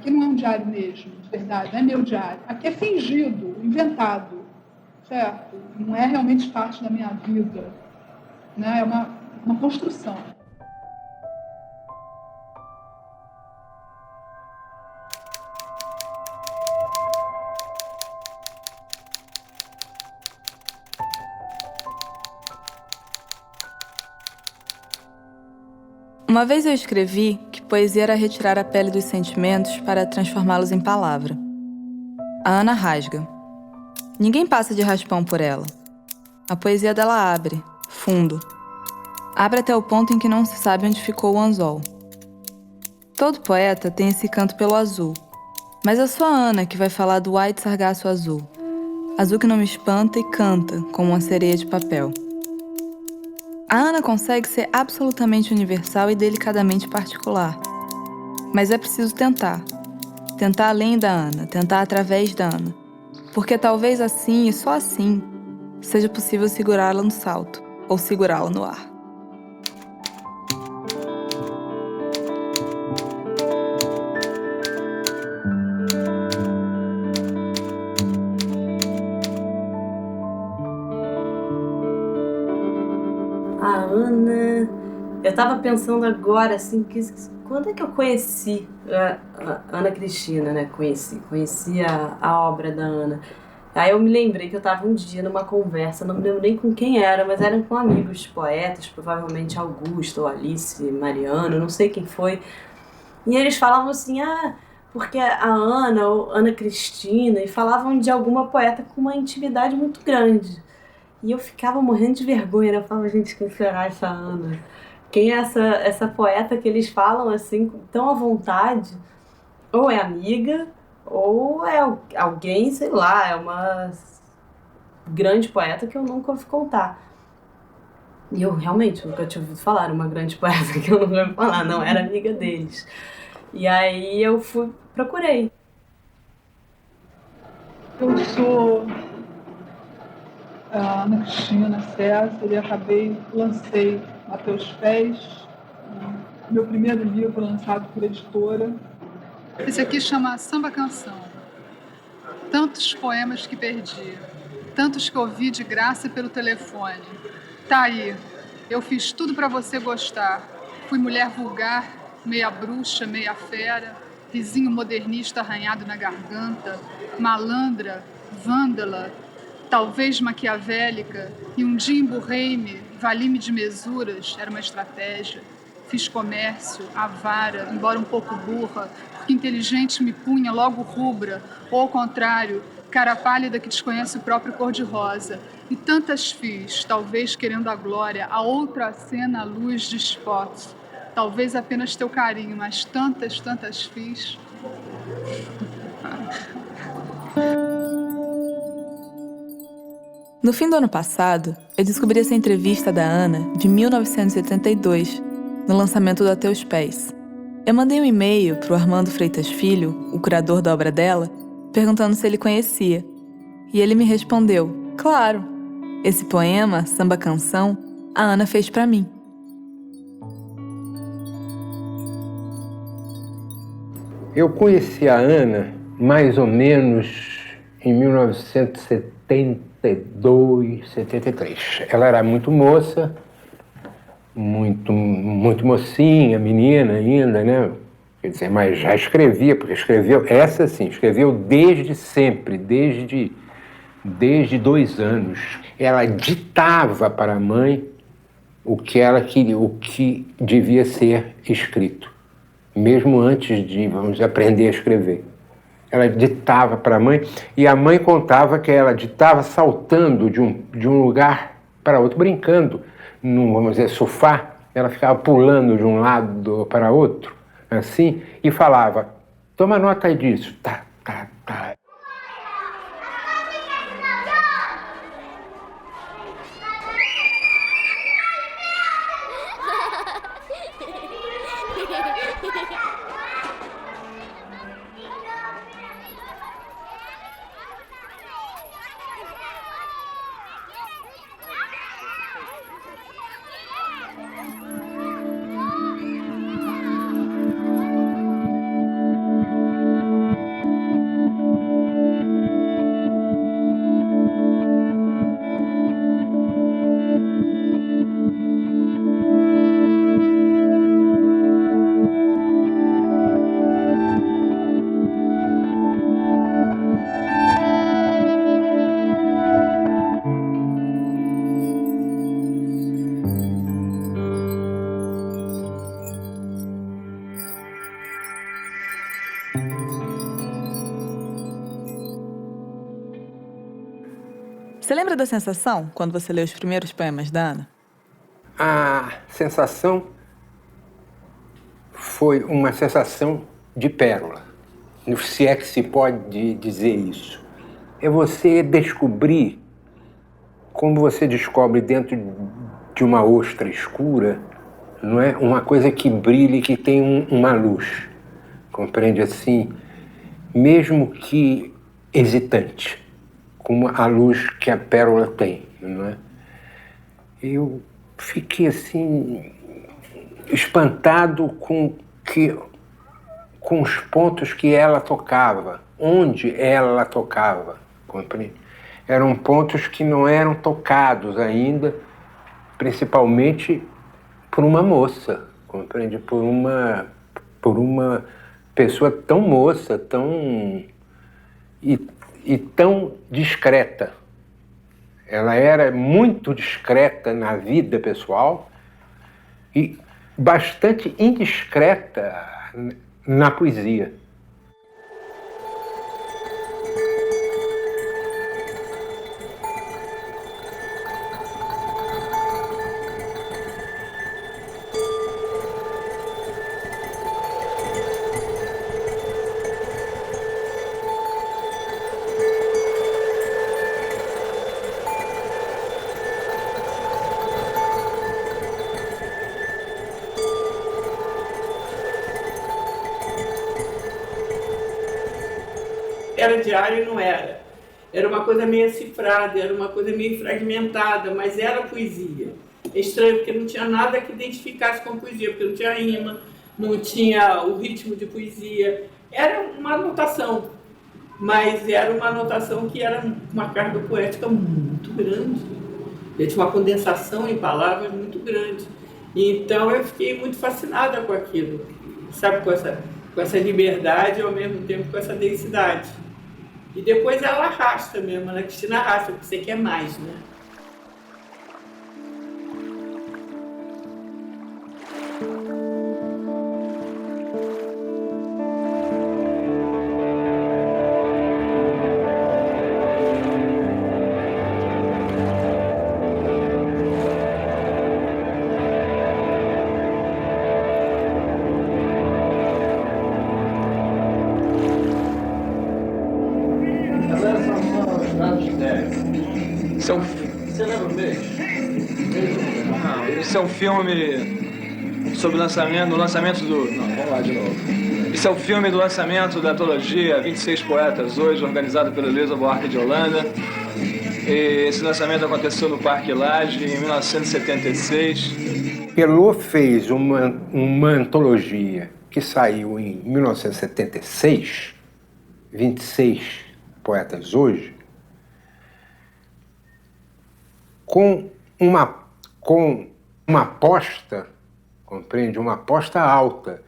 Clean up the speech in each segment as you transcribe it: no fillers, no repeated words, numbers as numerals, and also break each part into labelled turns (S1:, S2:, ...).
S1: aqui não é um diário mesmo, de verdade, não é meu diário. Aqui é fingido, inventado, certo? Não é realmente parte da minha vida, né? É uma construção.
S2: Uma vez eu escrevi que poesia era retirar a pele dos sentimentos para transformá-los em palavra. A Ana rasga. Ninguém passa de raspão por ela. A poesia dela abre, fundo. Abre até o ponto em que não se sabe onde ficou o anzol. Todo poeta tem esse canto pelo azul, mas é só a Ana que vai falar do white sargaço azul. Azul que não me espanta e canta como uma sereia de papel. A Ana consegue ser absolutamente universal e delicadamente particular. Mas é preciso tentar. Tentar além da Ana, tentar através da Ana. Porque talvez assim e só assim seja possível segurá-la no salto ou segurá-la no ar.
S3: A Ana... Eu tava pensando agora, assim, quando é que eu conheci a Ana Cristina, né? Conheci a obra da Ana. Aí eu me lembrei que eu tava um dia numa conversa, não me lembro nem com quem era, mas eram com amigos poetas, provavelmente Augusto ou Alice, Mariano, não sei quem foi. E eles falavam assim, porque a Ana, ou Ana Cristina, e falavam de alguma poeta com uma intimidade muito grande. E eu ficava morrendo de vergonha, né? Eu falava, gente, quem será essa Ana? Quem é essa poeta que eles falam assim, tão à vontade? Ou é amiga, ou é alguém, sei lá, é uma grande poeta que eu nunca ouvi contar. E eu realmente nunca tinha ouvido falar, era uma grande poeta que eu nunca ouvi falar, não era amiga deles. E aí eu procurei.
S1: Eu sou a Ana Cristina César e lancei A Teus Pés, meu primeiro livro lançado por editora. Esse aqui chama Samba Canção. Tantos poemas que perdi, tantos que ouvi de graça pelo telefone. Tá aí, eu fiz tudo para você gostar. Fui mulher vulgar, meia bruxa, meia fera, risinho modernista arranhado na garganta, malandra, vândala, talvez maquiavélica, e um dia emburrei-me, vali-me de mesuras, era uma estratégia. Fiz comércio, avara, embora um pouco burra, porque inteligente me punha logo rubra, ou ao contrário, cara pálida que desconhece o próprio cor-de-rosa. E tantas fiz, talvez querendo a glória, a outra cena à luz de spots. Talvez apenas teu carinho, mas tantas fiz.
S2: No fim do ano passado, eu descobri essa entrevista da Ana, de 1982, no lançamento do A Teus Pés. Eu mandei um e-mail pro Armando Freitas Filho, o curador da obra dela, perguntando se ele conhecia. E ele me respondeu, claro, esse poema, Samba Canção, a Ana fez pra mim.
S4: Eu conheci a Ana mais ou menos em 1972, 73. Ela era muito moça, muito mocinha, menina ainda, né? Quer dizer, mas já escrevia, porque escreveu, essa sim, escreveu desde sempre, desde 2 anos. Ela ditava para a mãe o que ela queria, o que devia ser escrito, mesmo antes de, vamos dizer, aprender a escrever. Ela ditava para a mãe e a mãe contava que ela ditava saltando de um lugar para outro, brincando num, vamos dizer, sofá. Ela ficava pulando de um lado para outro, assim, e falava, toma nota aí disso, tá.
S2: Você lembra da sensação quando você leu os primeiros poemas da Ana?
S4: A sensação foi uma sensação de pérola, se é que se pode dizer isso. É você descobrir, como você descobre dentro de uma ostra escura, não é? Uma coisa que brilha e que tem uma luz, compreende assim? Mesmo que hesitante, como a luz que a pérola tem, não é? Eu fiquei assim espantado com os pontos que ela tocava, onde ela tocava, compreende? Eram pontos que não eram tocados ainda, principalmente por uma moça, compreende? Por uma pessoa tão moça, e tão discreta. Ela era muito discreta na vida pessoal e bastante indiscreta na poesia.
S5: Era diário e não era. Era uma coisa meio cifrada, era uma coisa meio fragmentada, mas era poesia. É estranho, porque não tinha nada que identificasse com poesia, porque não tinha rima, não tinha o ritmo de poesia. Era uma anotação, mas era uma anotação que era uma carga poética muito grande. Tinha uma condensação em palavras muito grande. Então eu fiquei muito fascinada com aquilo, sabe, com essa liberdade e ao mesmo tempo com essa densidade. E depois ela arrasta mesmo, a Ana Cristina arrasta, porque você quer mais, né?
S6: Você lembra mesmo? Não, isso é um filme sobre o lançamento do... Não, vamos lá de novo. Isso é o filme do lançamento da antologia 26 Poetas Hoje, organizado pela Luísa Buarque de Holanda. E esse lançamento aconteceu no Parque Lage em 1976.
S4: Pelô fez uma antologia que saiu em 1976, 26 Poetas Hoje, com uma aposta, compreende? Uma aposta alta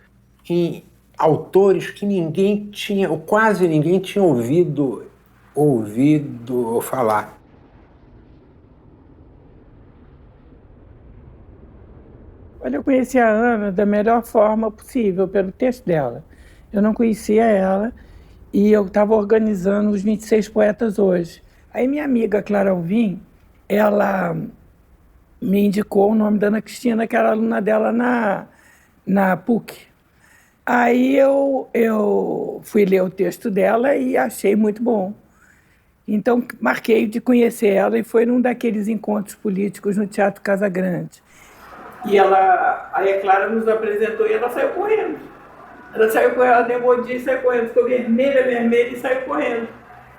S4: em autores que ninguém tinha, ou quase ninguém tinha ouvido falar.
S7: Olha, eu conheci a Ana da melhor forma possível, pelo texto dela. Eu não conhecia ela e eu estava organizando os 26 Poetas Hoje. Aí minha amiga Clara Alvim, ela me indicou o nome da Ana Cristina, que era aluna dela na PUC. Aí eu fui ler o texto dela e achei muito bom. Então, marquei de conhecer ela e foi num daqueles encontros políticos no Teatro Casagrande.
S5: E aí a Clara nos apresentou e ela saiu correndo. Ela deu um bom dia e saiu correndo. Ficou vermelha e saiu correndo.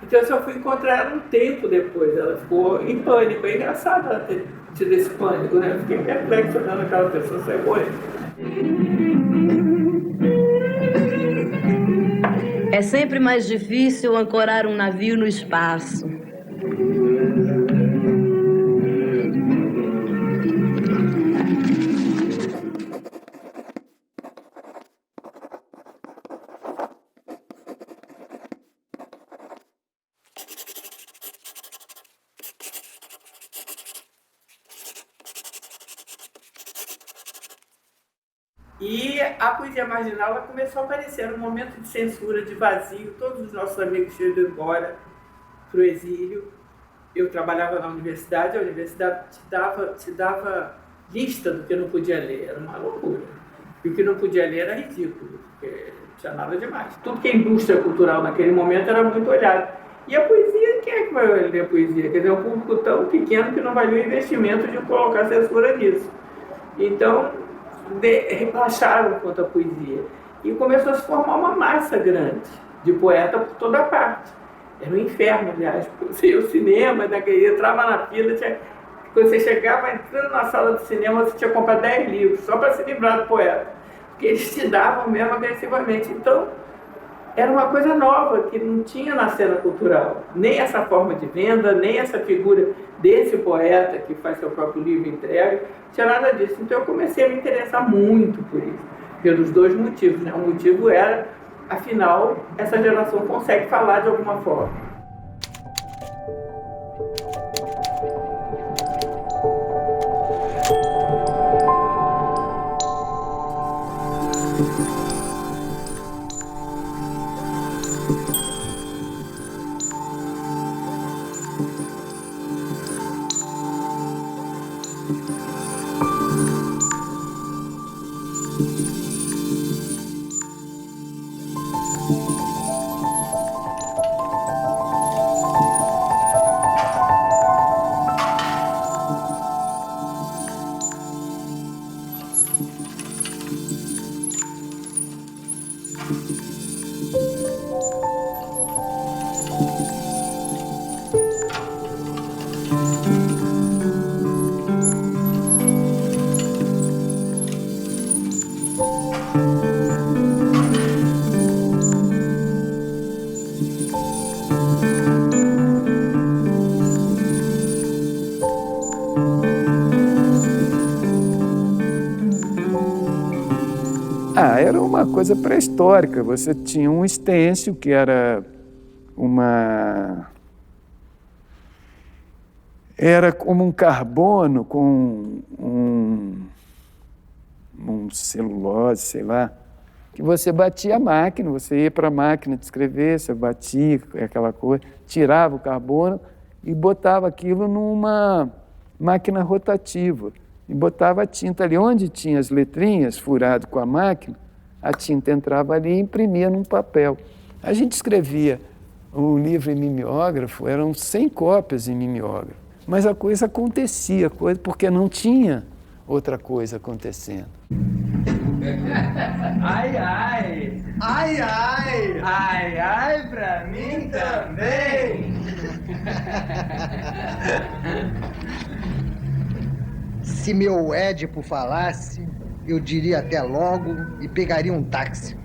S5: Então eu só fui encontrar ela um tempo depois. Ela ficou em pânico. É engraçado ela ter tido esse pânico, né? Eu fiquei perplexo olhando aquela pessoa sair correndo.
S8: É sempre mais difícil ancorar um navio no espaço.
S5: E a poesia marginal ela começou a aparecer, era um momento de censura, de vazio, todos os nossos amigos tinham ido embora para o exílio. eu trabalhava na universidade, a universidade te dava lista do que não podia ler, era uma loucura. E o que não podia ler era ridículo, porque não tinha nada demais. Tudo que é indústria cultural naquele momento era muito olhado. E a poesia, quem é que vai ler a poesia? Quer dizer, é um público tão pequeno que não vai ver o investimento de colocar censura nisso. Então, relaxaram quanto à poesia. E começou a se formar uma massa grande de poeta por toda parte. Era um inferno, aliás, porque você ia ao cinema, entrava na fila, quando você chegava entrando na sala do cinema, você tinha que comprar 10 livros, só para se livrar do poeta. Porque eles te davam mesmo agressivamente. Então, era uma coisa nova, que não tinha na cena cultural. Nem essa forma de venda, nem essa figura desse poeta que faz seu próprio livro e entrega, não tinha nada disso. Então eu comecei a me interessar muito por isso, pelos dois motivos, né? Um motivo era, afinal, essa geração consegue falar de alguma forma.
S9: Era uma coisa pré-histórica. Você tinha um estêncil que era como um carbono com um celulose, sei lá, que você batia a máquina, você ia para a máquina de escrever, você batia aquela coisa, tirava o carbono e botava aquilo numa máquina rotativa e botava a tinta ali. Onde tinha as letrinhas furado com a máquina, a tinta entrava ali e imprimia num papel. A gente escrevia o livro em mimeógrafo, eram 100 cópias em mimeógrafo, mas a coisa acontecia, porque não tinha outra coisa acontecendo.
S6: Ai, ai, ai, ai, ai, ai, pra mim também.
S10: Se meu Édipo falasse, eu diria até logo e pegaria um táxi.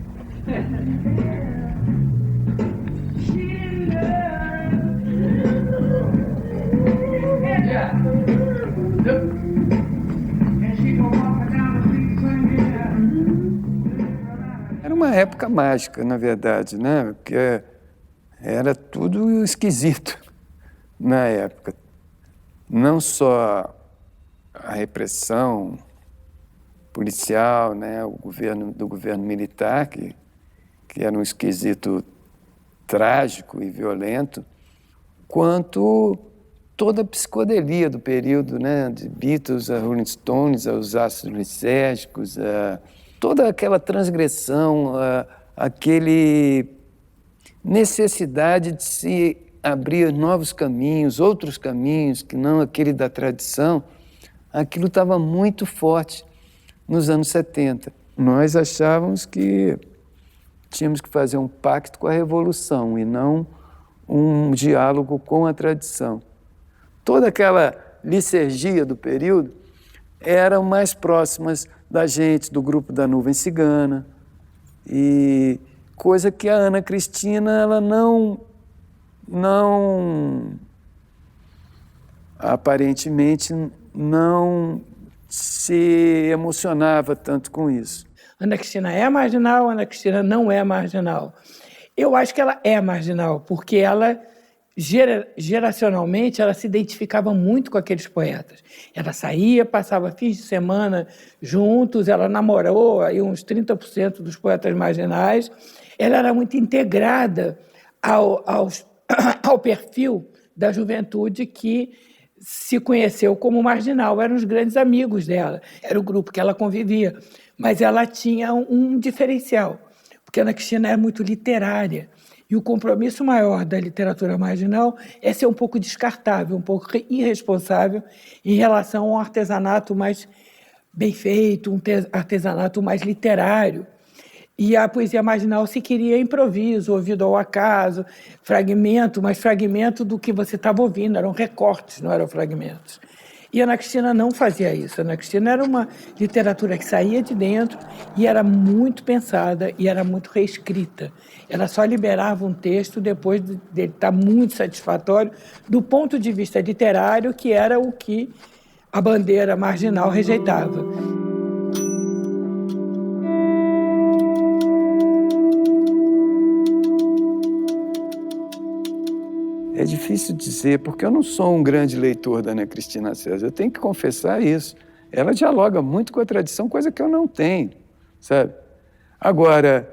S9: Era uma época mágica, na verdade, né? Porque era tudo esquisito na época. Não só a repressão policial, né? O governo militar, que era um esquisito trágico e violento, quanto toda a psicodelia do período, né? De Beatles a Rolling Stones, aos ácidos lisérgicos, toda aquela transgressão, aquele necessidade de se abrir novos caminhos, outros caminhos, que não aquele da tradição, aquilo estava muito forte nos anos 70. Nós achávamos que tínhamos que fazer um pacto com a revolução e não um diálogo com a tradição. Toda aquela licergia do período eram mais próximas da gente, do grupo da Nuvem Cigana, e coisa que a Ana Cristina ela não aparentemente não se emocionava tanto com isso.
S7: Ana Cristina é marginal, Ana Cristina não é marginal. Eu acho que ela é marginal, porque ela, geracionalmente, ela se identificava muito com aqueles poetas. Ela saía, passava fins de semana juntos, ela namorou aí uns 30% dos poetas marginais. Ela era muito integrada ao perfil da juventude que se conheceu como marginal, eram os grandes amigos dela, era o grupo que ela convivia, mas ela tinha um diferencial, porque a Ana Cristina é muito literária, e o compromisso maior da literatura marginal é ser um pouco descartável, um pouco irresponsável em relação a um artesanato mais bem feito, um artesanato mais literário. E a poesia marginal se queria improviso, ouvido ao acaso, fragmento, mas fragmento do que você estava ouvindo, eram recortes, não eram fragmentos. E a Ana Cristina não fazia isso. A Ana Cristina era uma literatura que saía de dentro e era muito pensada e era muito reescrita. Ela só liberava um texto depois dele estar muito satisfatório do ponto de vista literário, que era o que a bandeira marginal rejeitava.
S9: É difícil dizer, porque eu não sou um grande leitor da Ana Cristina César, eu tenho que confessar isso. Ela dialoga muito com a tradição, coisa que eu não tenho, sabe? Agora,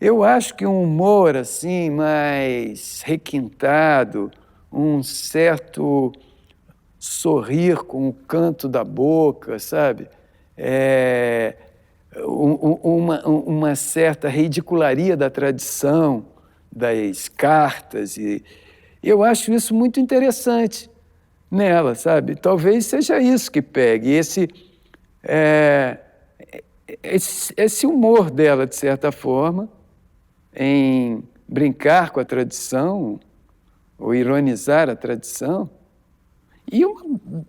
S9: eu acho que um humor assim mais requintado, um certo sorrir com o canto da boca, sabe? Uma certa ridicularia da tradição, das cartas e eu acho isso muito interessante nela, sabe? Talvez seja isso que pegue, esse humor dela, de certa forma, em brincar com a tradição, ou ironizar a tradição, e uma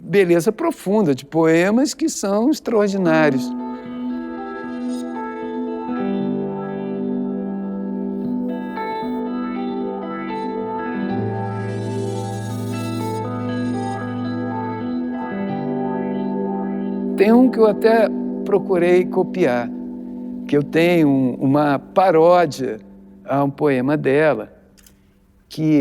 S9: beleza profunda de poemas que são extraordinários. Tem um que eu até procurei copiar, que eu tenho uma paródia a um poema dela, que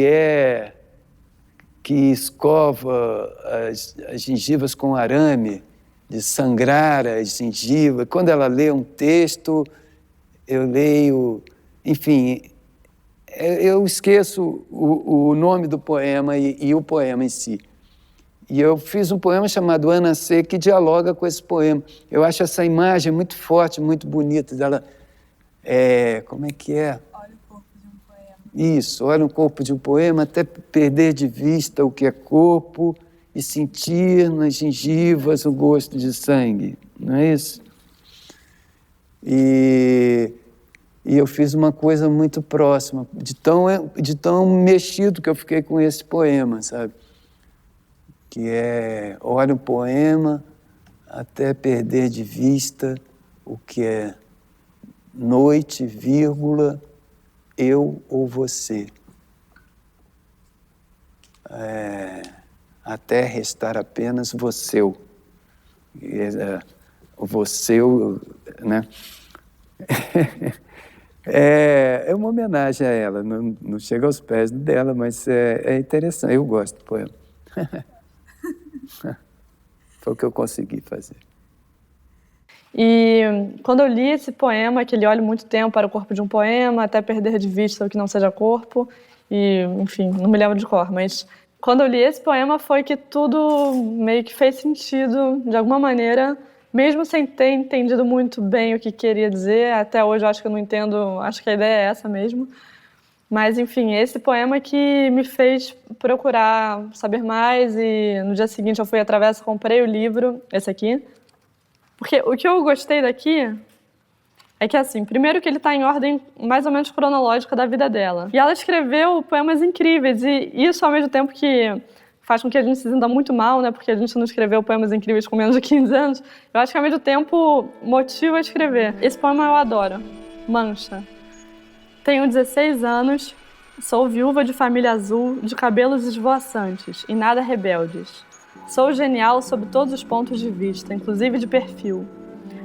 S9: escova as gengivas com arame, de sangrar as gengivas. Quando ela lê um texto, eu leio, enfim, eu esqueço o nome do poema e o poema em si. E eu fiz um poema chamado Ana C, que dialoga com esse poema. Eu acho essa imagem muito forte, muito bonita dela. Como é que é? Olha o corpo de um poema. Isso, olha o corpo de um poema, até perder de vista o que é corpo e sentir nas gengivas o gosto de sangue. Não é isso? E eu fiz uma coisa muito próxima, de tão mexido que eu fiquei com esse poema, sabe? Que olha um poema até perder de vista o que é noite, vírgula, eu ou você. Até restar apenas você. O você, né? É uma homenagem a ela, não chega aos pés dela, mas é interessante, eu gosto do poema. Foi o que eu consegui fazer.
S11: E quando eu li esse poema, que ele olha muito tempo para o corpo de um poema, até perder de vista o que não seja corpo, e, enfim, não me lembro de cor, mas quando eu li esse poema foi que tudo meio que fez sentido, de alguma maneira, mesmo sem ter entendido muito bem o que queria dizer. Até hoje eu acho que eu não entendo, acho que a ideia é essa mesmo. Mas, enfim, esse poema que me fez procurar saber mais e no dia seguinte eu fui à travessa, comprei o livro, esse aqui. Porque o que eu gostei daqui é que, assim, primeiro que ele está em ordem mais ou menos cronológica da vida dela. E ela escreveu poemas incríveis e isso ao mesmo tempo que faz com que a gente se sinta muito mal, né? Porque a gente não escreveu poemas incríveis com menos de 15 anos. Eu acho que ao mesmo tempo motiva a escrever. Esse poema eu adoro. Mancha. Tenho 16 anos, sou viúva de família azul, de cabelos esvoaçantes e nada rebeldes. Sou genial sob todos os pontos de vista, inclusive de perfil.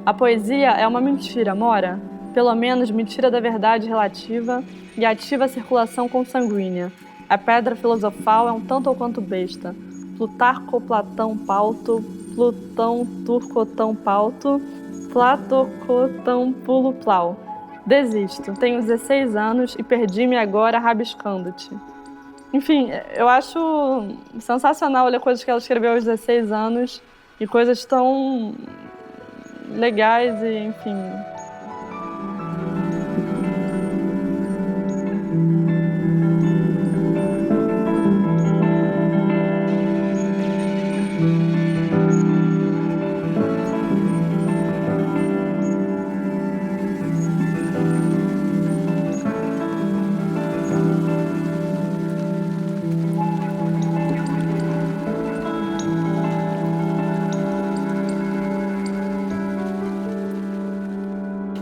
S11: A poesia é uma mentira, Mora? Pelo menos mentira da verdade relativa e ativa a circulação consanguínea. A pedra filosofal é um tanto ou quanto besta. Plutarco, Platão, Pauto, Plutão, Turcotão, Pauto, Platocotão, Pulo, Plau. Desisto, tenho 16 anos e perdi-me agora rabiscando-te. Enfim, eu acho sensacional ler coisas que ela escreveu aos 16 anos e coisas tão legais e, enfim...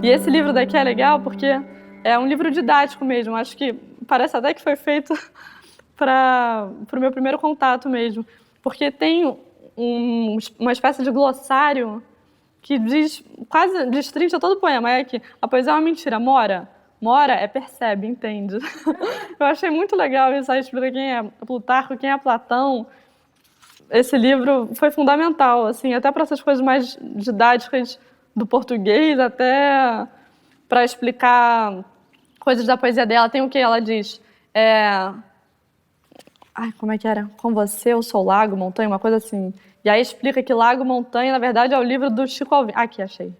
S11: E esse livro daqui é legal porque é um livro didático mesmo. Acho que parece até que foi feito para o meu primeiro contato mesmo. Porque tem uma espécie de glossário que diz, quase destrincha todo o poema. É que a poesia é uma mentira. Mora é percebe, entende. Eu achei muito legal isso. Aí explica quem é Plutarco, quem é Platão. Esse livro foi fundamental, assim, até para essas coisas mais didáticas do português, até para explicar coisas da poesia dela. Tem o que ela diz? Como é que era? Com você eu sou lago, montanha, uma coisa assim. E aí explica que Lago, Montanha, na verdade, é o livro do Chico Alvim. Aqui, achei.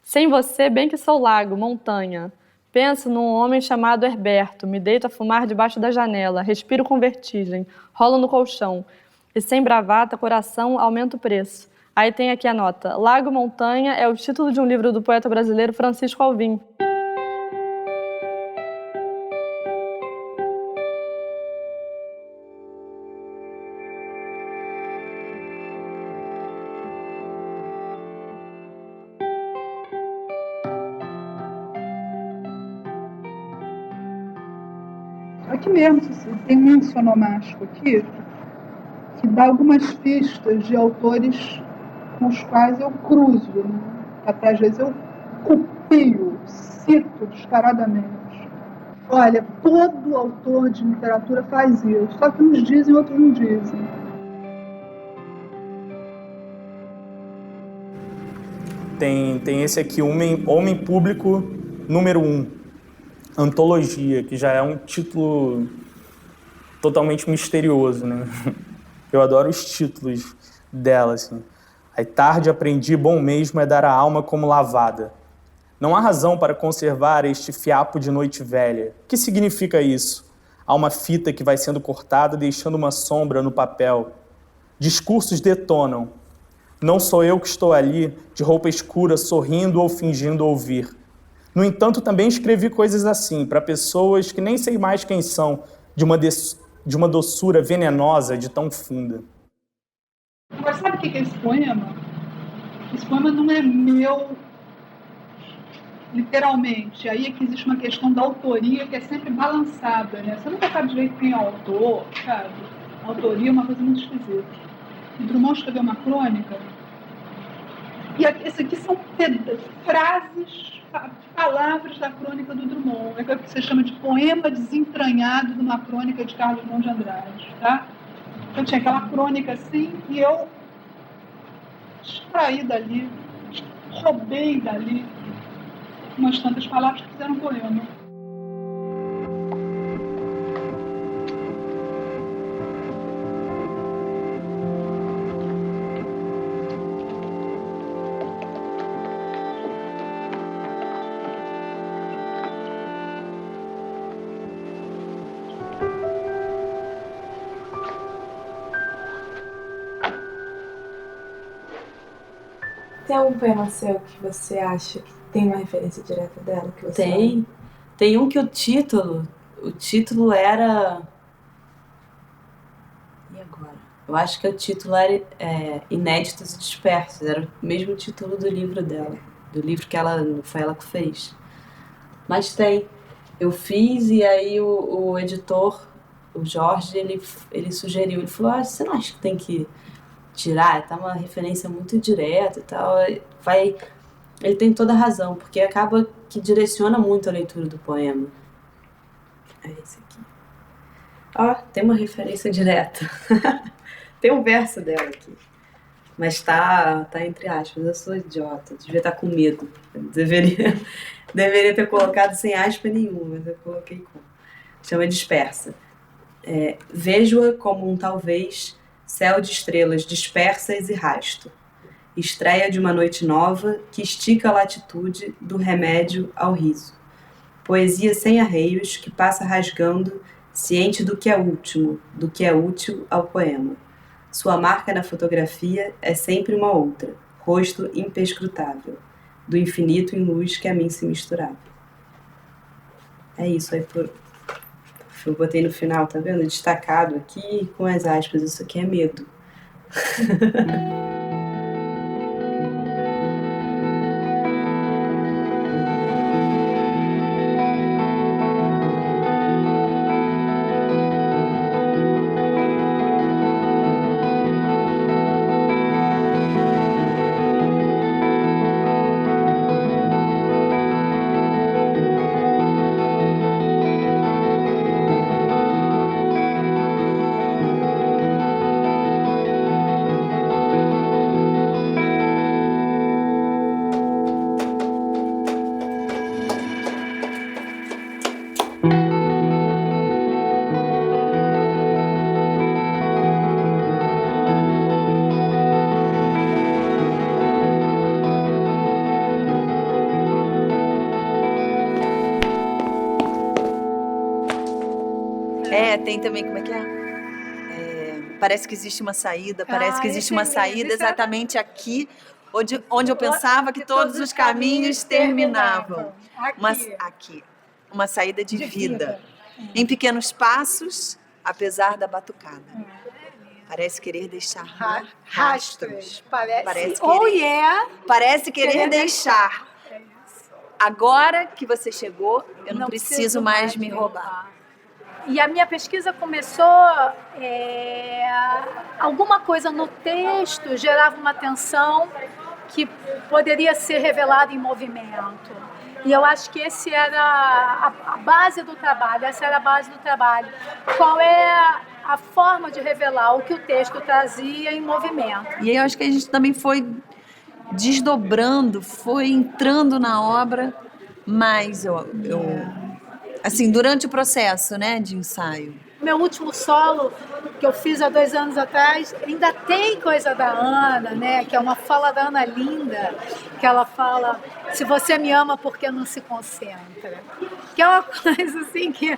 S11: Sem você, bem que sou lago, montanha. Penso num homem chamado Herberto, me deito a fumar debaixo da janela, respiro com vertigem, rolo no colchão. E sem bravata, coração, aumenta o preço. Aí tem aqui a nota. Lago Montanha é o título de um livro do poeta brasileiro Francisco Alvim.
S1: Aqui mesmo, tem um sonomástico aqui que dá algumas pistas de autores com os quais eu cruzo, né? Até às vezes eu copio, cito descaradamente. Olha, todo autor de literatura faz isso, só que uns dizem, outros não dizem.
S12: Tem esse aqui, Homem Público número 1, Antologia, que já é um título totalmente misterioso, né? Eu adoro os títulos dela, assim. Aí, tarde aprendi, bom mesmo é dar a alma como lavada. Não há razão para conservar este fiapo de noite velha. O que significa isso? Há uma fita que vai sendo cortada, deixando uma sombra no papel. Discursos detonam. Não sou eu que estou ali, de roupa escura, sorrindo ou fingindo ouvir. No entanto, também escrevi coisas assim, para pessoas que nem sei mais quem são, de uma doçura venenosa de tão funda.
S1: Mas sabe o que é esse poema? Esse poema não é meu, literalmente. Aí é que existe uma questão da autoria que é sempre balançada, né? Você nunca sabe direito quem é o autor, sabe? A autoria é uma coisa muito esquisita. O Drummond escreveu uma crônica, e esse aqui são frases, palavras da crônica do Drummond. É o que você chama de poema desentranhado de uma crônica de Carlos Drummond de Andrade, tá? Eu tinha aquela crônica assim, e eu extraí dali, roubei dali umas tantas palavras que fizeram um poema.
S2: Tem algum poema seu que você acha que tem uma referência direta dela? Que você
S3: Tem. Tem um que o título era... E agora? Eu acho que o título era Inéditos e Dispersos. Era o mesmo título do livro dela. Do livro que foi ela que fez. Mas tem. Eu fiz e aí o editor, o Jorge, ele sugeriu. Ele falou, você não acha que tem que tirar? Tá uma referência muito direta e tal. Ele tem toda a razão, porque acaba que direciona muito a leitura do poema. É esse aqui. Ó, tem uma referência direta. Tem um verso dela aqui. Mas tá entre aspas. Eu sou idiota, devia estar com medo. Eu deveria... Deveria ter colocado sem aspa nenhuma, mas eu coloquei com. Chama Dispersa. Vejo-a como um talvez céu de estrelas dispersas e rasto. Estreia de uma noite nova que estica a latitude do remédio ao riso. Poesia sem arreios que passa rasgando, ciente do que é último, do que é útil ao poema. Sua marca na fotografia é sempre uma outra, rosto imperscrutável, do infinito em luz que a mim se misturava. É isso aí, eu botei no final, tá vendo? Destacado aqui com as aspas, isso aqui é medo.
S13: Tem também, como é que é? Parece que existe uma saída, parece que existe uma saída exatamente aqui, onde eu pensava que todos os caminhos terminavam. Aqui. Uma saída de vida. Em pequenos passos, apesar da batucada. Parece querer deixar rastros. Parece querer deixar. Agora que você chegou, eu não preciso mais me roubar.
S14: E a minha pesquisa começou, alguma coisa no texto gerava uma tensão que poderia ser revelada em movimento. E eu acho que esse era a base do trabalho, essa era a base do trabalho. Qual é a forma de revelar o que o texto trazia em movimento?
S13: E aí eu acho que a gente também foi desdobrando, foi entrando na obra, mas assim, durante o processo, né, de ensaio.
S14: Meu último solo, que eu fiz há 2 anos atrás, ainda tem coisa da Ana, né, que é uma fala da Ana linda, que ela fala, se você me ama, por que não se concentra? Que é uma coisa assim que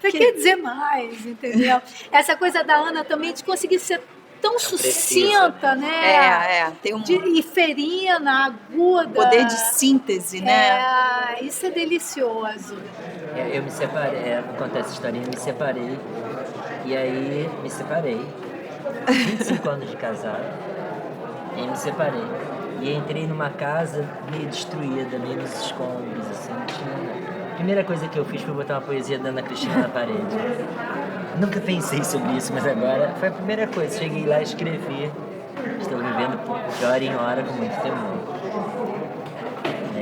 S14: quer dizer mais, entendeu? Essa coisa da Ana também de conseguir ser tão sucinta, né?
S13: Tem
S14: e ferina, aguda.
S13: Poder de síntese, né?
S14: Isso é delicioso.
S15: Eu me separei, vou contar essa historinha, eu me separei, e aí me separei, 25 anos de casado, e me separei. E entrei numa casa meio destruída, meio nos escombros, assim, A primeira coisa que eu fiz foi botar uma poesia da Ana Cristina na parede. Nunca pensei sobre isso, mas agora foi a primeira coisa. Cheguei lá e escrevi. Estou vivendo de hora em hora com muito temor.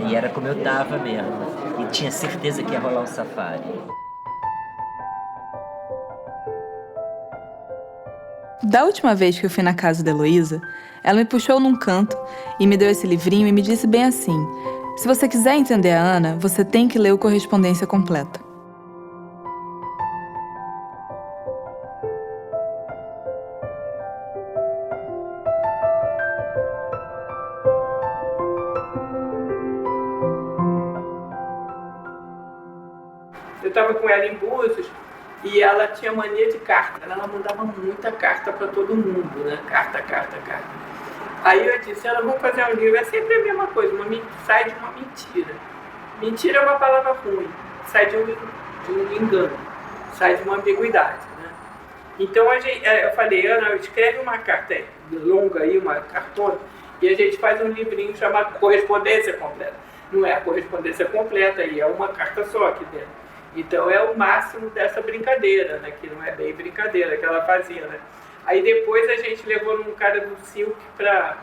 S15: E era como eu tava mesmo. E tinha certeza que ia rolar um safari.
S2: Da última vez que eu fui na casa da Heloísa, ela me puxou num canto e me deu esse livrinho e me disse bem assim: se você quiser entender a Ana, você tem que ler o Correspondência Completa.
S5: Eu estava com ela em Búzios e ela tinha mania de carta. Ela mandava muita carta para todo mundo, né? Carta. Aí eu disse, ela, vamos fazer um livro. É sempre a mesma coisa, sai de uma mentira. Mentira é uma palavra ruim, sai de um engano, sai de uma ambiguidade, né? Então eu falei, Ana, escreve uma carta longa aí, uma cartona, e a gente faz um livrinho chamado Correspondência Completa. Não é a correspondência completa, aí é uma carta só aqui dentro. Então é o máximo dessa brincadeira, né? Que não é bem brincadeira que ela fazia, né? Aí depois a gente levou num cara do Silk para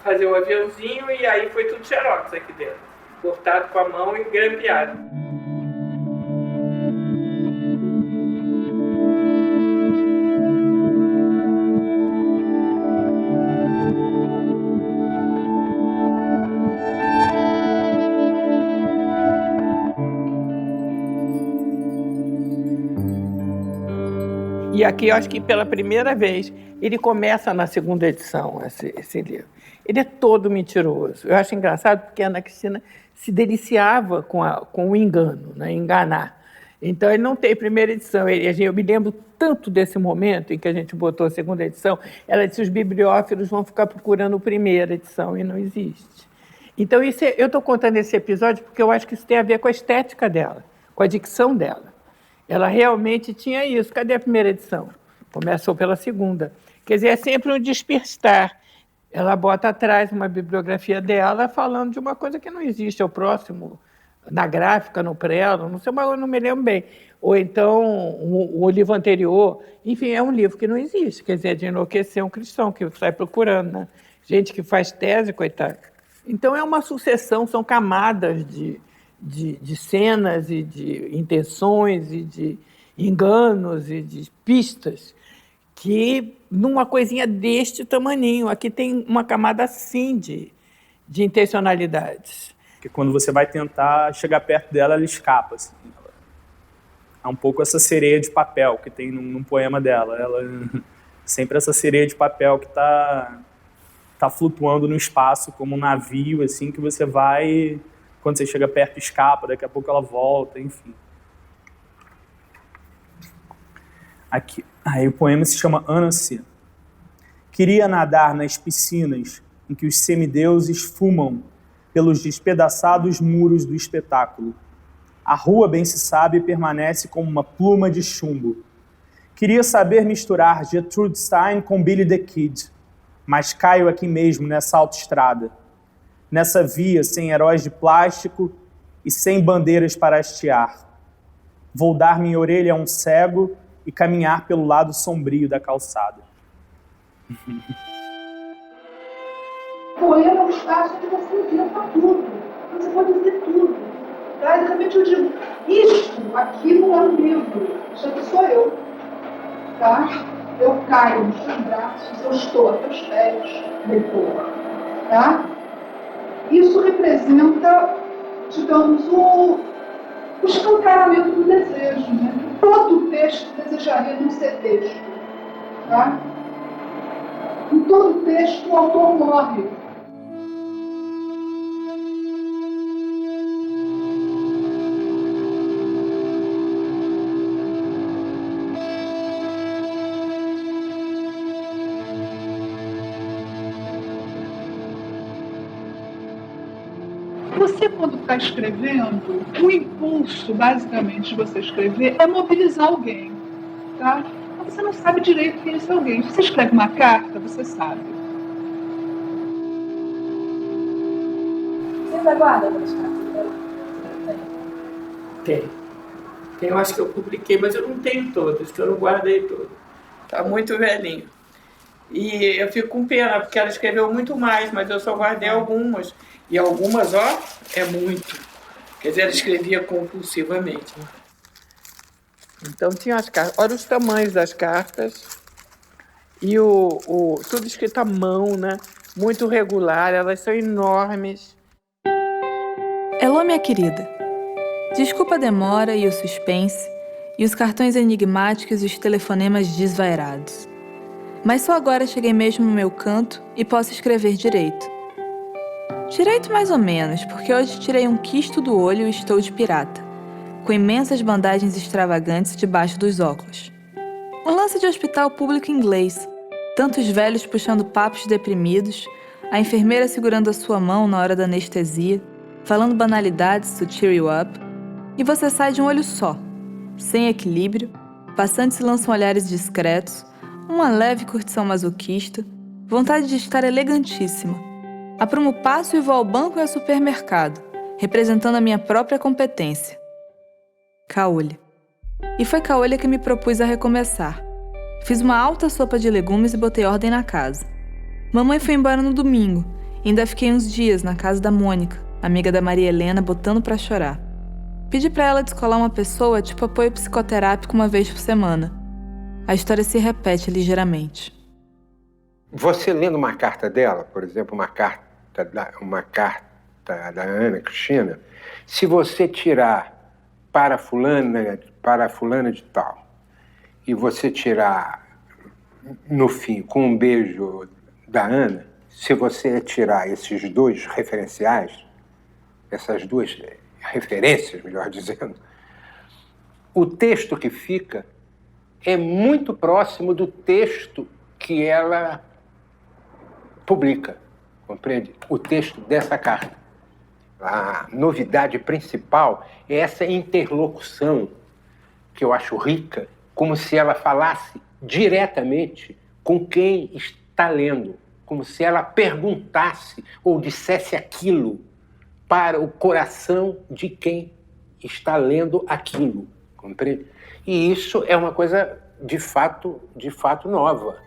S5: fazer um aviãozinho e aí foi tudo xerox aqui dentro, cortado com a mão e grampeado.
S7: aqui, eu acho que pela primeira vez, ele começa na segunda edição, esse livro. Ele é todo mentiroso. Eu acho engraçado porque a Ana Cristina se deliciava com o engano, né? Enganar. Então, ele não tem primeira edição. Eu me lembro tanto desse momento em que a gente botou a segunda edição. Ela disse que os bibliófilos vão ficar procurando a primeira edição, e não existe. Então, eu estou contando esse episódio porque eu acho que isso tem a ver com a estética dela, com a dicção dela. Ela realmente tinha isso. Cadê a primeira edição? Começou pela segunda. Quer dizer, é sempre um despistar. Ela bota atrás uma bibliografia dela falando de uma coisa que não existe. É o próximo, na gráfica, no prelo, não sei, mas eu não me lembro bem. Ou então, o livro anterior. Enfim, é um livro que não existe. Quer dizer, é de enlouquecer um cristão que sai procurando, né? Gente que faz tese, coitado. Então, é uma sucessão, são camadas de cenas e de intenções e de enganos e de pistas que, numa coisinha deste tamaninho, aqui tem uma camada assim de intencionalidades.
S12: Porque quando você vai tentar chegar perto dela, ela escapa. Assim. É um pouco essa sereia de papel que tem num poema dela. Ela sempre essa sereia de papel que está flutuando no espaço como um navio, assim, que você vai... Quando você chega perto, escapa, daqui a pouco ela volta, enfim. Aqui. Aí o poema se chama Ânsia. Queria nadar nas piscinas em que os semideuses fumam pelos despedaçados muros do espetáculo. A rua, bem se sabe, permanece como uma pluma de chumbo. Queria saber misturar Gertrude Stein com Billy the Kid, mas caio aqui mesmo nessa autoestrada. Nessa via sem heróis de plástico e sem bandeiras para hastear. Vou dar minha orelha a um cego e caminhar pelo lado sombrio da calçada.
S1: Poema é um espaço que você inventa tudo. Você pode dizer tudo. Tá? E de repente eu digo, isto aqui não é um livro. Isso aqui sou eu. Tá? Eu caio nos seus braços, eu estou a teus pés, leitor. Tá? Isso representa, digamos, o escancaramento do desejo, né? Todo texto desejaria não ser texto. Tá? Em todo texto, o autor morre. Você, quando está escrevendo, o impulso, basicamente, de você escrever é mobilizar alguém, tá? Mas você não sabe direito quem é esse alguém. Se você escreve uma carta, você sabe.
S11: Você ainda guarda as cartas?
S5: Tem. Eu acho que eu publiquei, mas eu não tenho todas, que eu não guardei todas.
S7: Está muito velhinho. E eu fico com pena, porque ela escreveu muito mais, mas eu só guardei algumas. E algumas, ó, é muito. Quer dizer, ela escrevia compulsivamente. Né? Então tinha as cartas. Olha os tamanhos das cartas. E tudo escrito à mão, né? Muito regular, elas são enormes.
S2: Elô, minha querida, desculpa a demora e o suspense, e os cartões enigmáticos e os telefonemas desvairados. Mas só agora cheguei mesmo no meu canto e posso escrever direito. Direito mais ou menos, porque hoje tirei um quisto do olho e estou de pirata, com imensas bandagens extravagantes debaixo dos óculos. Um lance de hospital público inglês, tantos velhos puxando papos deprimidos, a enfermeira segurando a sua mão na hora da anestesia, falando banalidades to cheer you up, e você sai de um olho só, sem equilíbrio, passantes lançam olhares discretos, uma leve curtição masoquista, vontade de estar elegantíssima. Aprumo o passo e vou ao banco e ao supermercado, representando a minha própria competência. Caolha. E foi Caolha que me propus a recomeçar. Fiz uma alta sopa de legumes e botei ordem na casa. Mamãe foi embora no domingo, e ainda fiquei uns dias na casa da Mônica, amiga da Maria Helena, botando pra chorar. Pedi pra ela descolar uma pessoa tipo apoio psicoterápico uma vez por semana. A história se repete ligeiramente.
S4: Você lendo uma carta dela, por exemplo, uma carta da Ana Cristina, se você tirar para fulana de tal e você tirar, no fim, com um beijo da Ana, se você tirar esses dois referenciais, essas duas referências, melhor dizendo, o texto que fica é muito próximo do texto que ela publica, compreende? O texto dessa carta. A novidade principal é essa interlocução que eu acho rica, como se ela falasse diretamente com quem está lendo, como se ela perguntasse ou dissesse aquilo para o coração de quem está lendo aquilo, compreende? E isso é uma coisa de fato nova.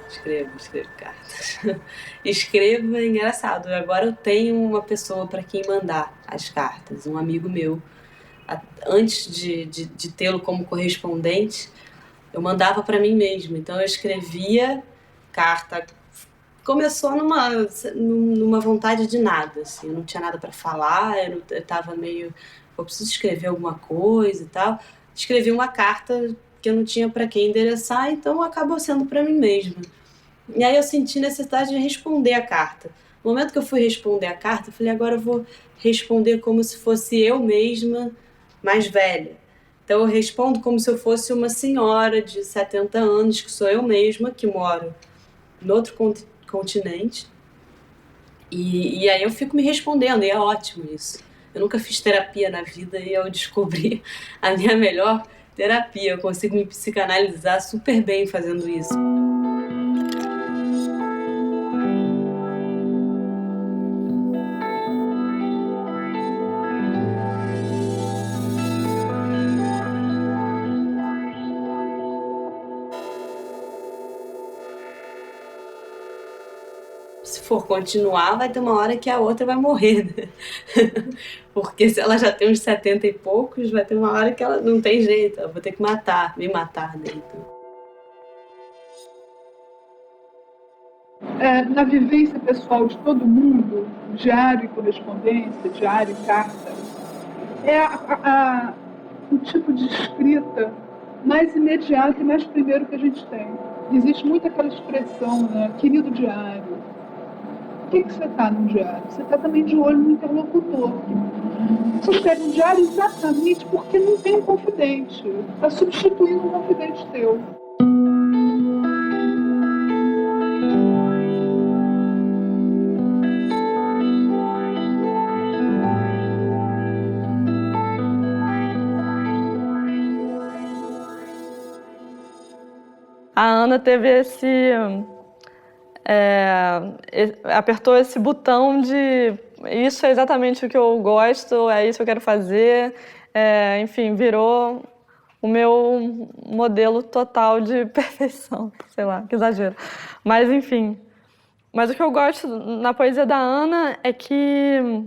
S3: Escrevo cartas. Escrevo é engraçado. Agora eu tenho uma pessoa para quem mandar as cartas, um amigo meu. Antes de tê-lo como correspondente, eu mandava para mim mesma. Então eu escrevia carta. Começou numa vontade de nada, assim. Eu não tinha nada para falar, eu estava meio... Eu preciso escrever alguma coisa e tal. Escrevi uma carta que eu não tinha para quem endereçar, então acabou sendo para mim mesma. E aí eu senti necessidade de responder a carta. No momento que eu fui responder a carta, eu falei, agora eu vou responder como se fosse eu mesma, mais velha. Então eu respondo como se eu fosse uma senhora de 70 anos, que sou eu mesma, que moro em outro continente. E aí eu fico me respondendo, e é ótimo isso. Eu nunca fiz terapia na vida e eu descobri a minha melhor terapia. Eu consigo me psicanalizar super bem fazendo isso. Se for continuar, vai ter uma hora que a outra vai morrer, né? Porque se ela já tem uns 70 e poucos, vai ter uma hora que ela não tem jeito, eu vou ter que me matar, né? Então.
S1: Na vivência pessoal de todo mundo, diário e correspondência, diário e carta, é o tipo de escrita mais imediata e mais primeiro que a gente tem. Existe muito aquela expressão, né? Querido diário. Por que você está no diário? Você está também de olho no interlocutor. Você escreve um diário exatamente porque não tem um confidente. Está substituindo um confidente teu.
S11: A Ana teve apertou esse botão de isso é exatamente o que eu gosto, é isso que eu quero fazer, enfim, virou o meu modelo total de perfeição, sei lá, que exagero. Mas, enfim, mas o que eu gosto na poesia da Ana é que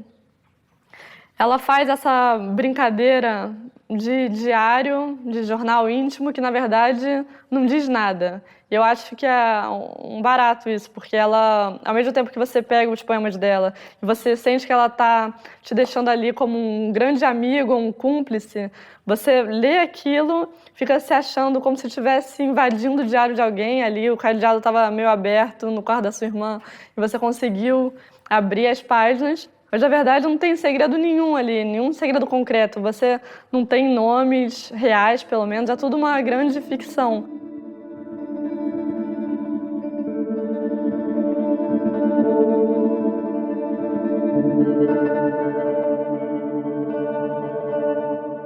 S11: ela faz essa brincadeira de diário, de jornal íntimo, que na verdade não diz nada. E eu acho que é um barato isso, porque ela, ao mesmo tempo que você pega os poemas dela e você sente que ela está te deixando ali como um grande amigo, um cúmplice, você lê aquilo, fica se achando como se estivesse invadindo o diário de alguém ali, o cadeado estava meio aberto no quarto da sua irmã e você conseguiu abrir as páginas. Mas, na verdade, não tem segredo nenhum ali, nenhum segredo concreto. Você não tem nomes reais, pelo menos. É tudo uma grande ficção.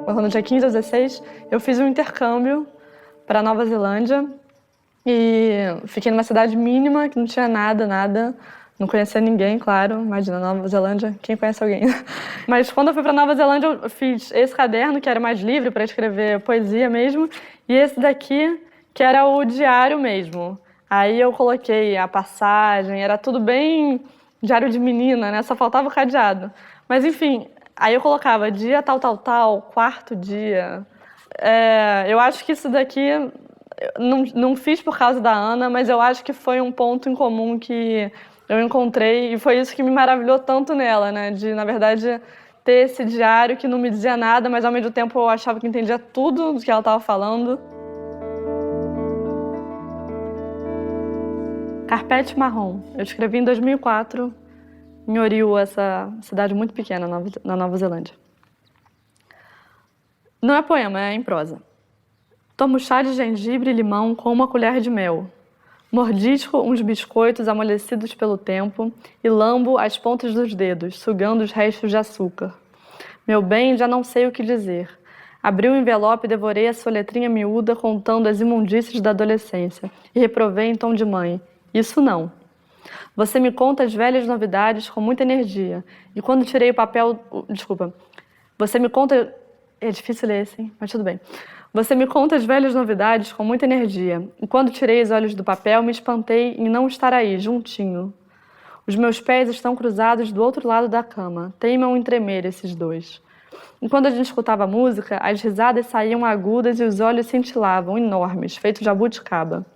S11: Quando eu tinha 15 ou 16, eu fiz um intercâmbio para Nova Zelândia. E fiquei numa cidade mínima, que não tinha nada. Não conhecia ninguém, claro. Imagina, Nova Zelândia, quem conhece alguém? Mas quando eu fui para Nova Zelândia, eu fiz esse caderno, que era mais livre para escrever poesia mesmo, e esse daqui, que era o diário mesmo. Aí eu coloquei a passagem, era tudo bem diário de menina, né? Só faltava o cadeado. Mas enfim, aí eu colocava dia tal, quarto dia. Eu acho que isso daqui não fiz por causa da Ana, mas eu acho que foi um ponto em comum que eu encontrei, e foi isso que me maravilhou tanto nela, né? De, na verdade, ter esse diário que não me dizia nada, mas ao mesmo tempo eu achava que entendia tudo do que ela estava falando. Carpete Marrom. Eu escrevi em 2004, em Orio, essa cidade muito pequena na Nova Zelândia. Não é poema, é em prosa. Tomo chá de gengibre e limão com uma colher de mel. Mordisco uns biscoitos amolecidos pelo tempo e lambo as pontas dos dedos, sugando os restos de açúcar. Meu bem, já não sei o que dizer. Abri o envelope e devorei a sua letrinha miúda contando as imundícies da adolescência e reprovei em tom de mãe. Isso não. Você me conta as velhas novidades com muita energia. E quando tirei o papel... Desculpa. Você me conta... É difícil ler esse, hein? Mas tudo bem. Você me conta as velhas novidades com muita energia. E quando tirei os olhos do papel, me espantei em não estar aí, juntinho. Os meus pés estão cruzados do outro lado da cama. Teimam em tremer esses dois. E quando a gente escutava música, as risadas saíam agudas e os olhos cintilavam, enormes, feitos de jabuticaba.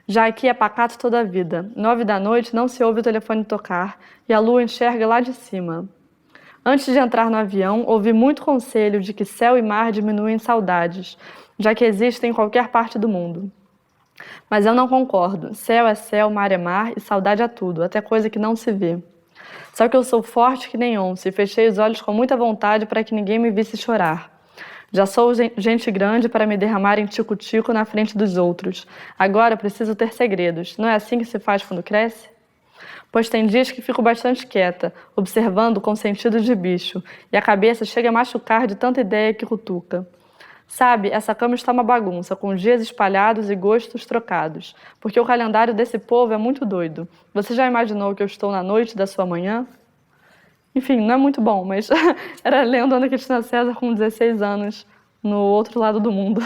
S11: Já aqui é pacato toda a vida. 9 da noite não se ouve o telefone tocar e a lua enxerga lá de cima. Antes de entrar no avião, ouvi muito conselho de que céu e mar diminuem saudades, já que existem em qualquer parte do mundo. Mas eu não concordo. Céu é céu, mar é mar e saudade é tudo, até coisa que não se vê. Só que eu sou forte que nem onça e fechei os olhos com muita vontade para que ninguém me visse chorar. Já sou gente grande para me derramar em tico-tico na frente dos outros. Agora preciso ter segredos. Não é assim que se faz quando cresce? Pois tem dias que fico bastante quieta, observando com sentido de bicho, e a cabeça chega a machucar de tanta ideia que cutuca. Sabe, essa cama está uma bagunça, com dias espalhados e gostos trocados, porque o calendário desse povo é muito doido. Você já imaginou que eu estou na noite da sua manhã? Enfim, não é muito bom, mas era lendo Ana Cristina César com 16 anos, no outro lado do mundo.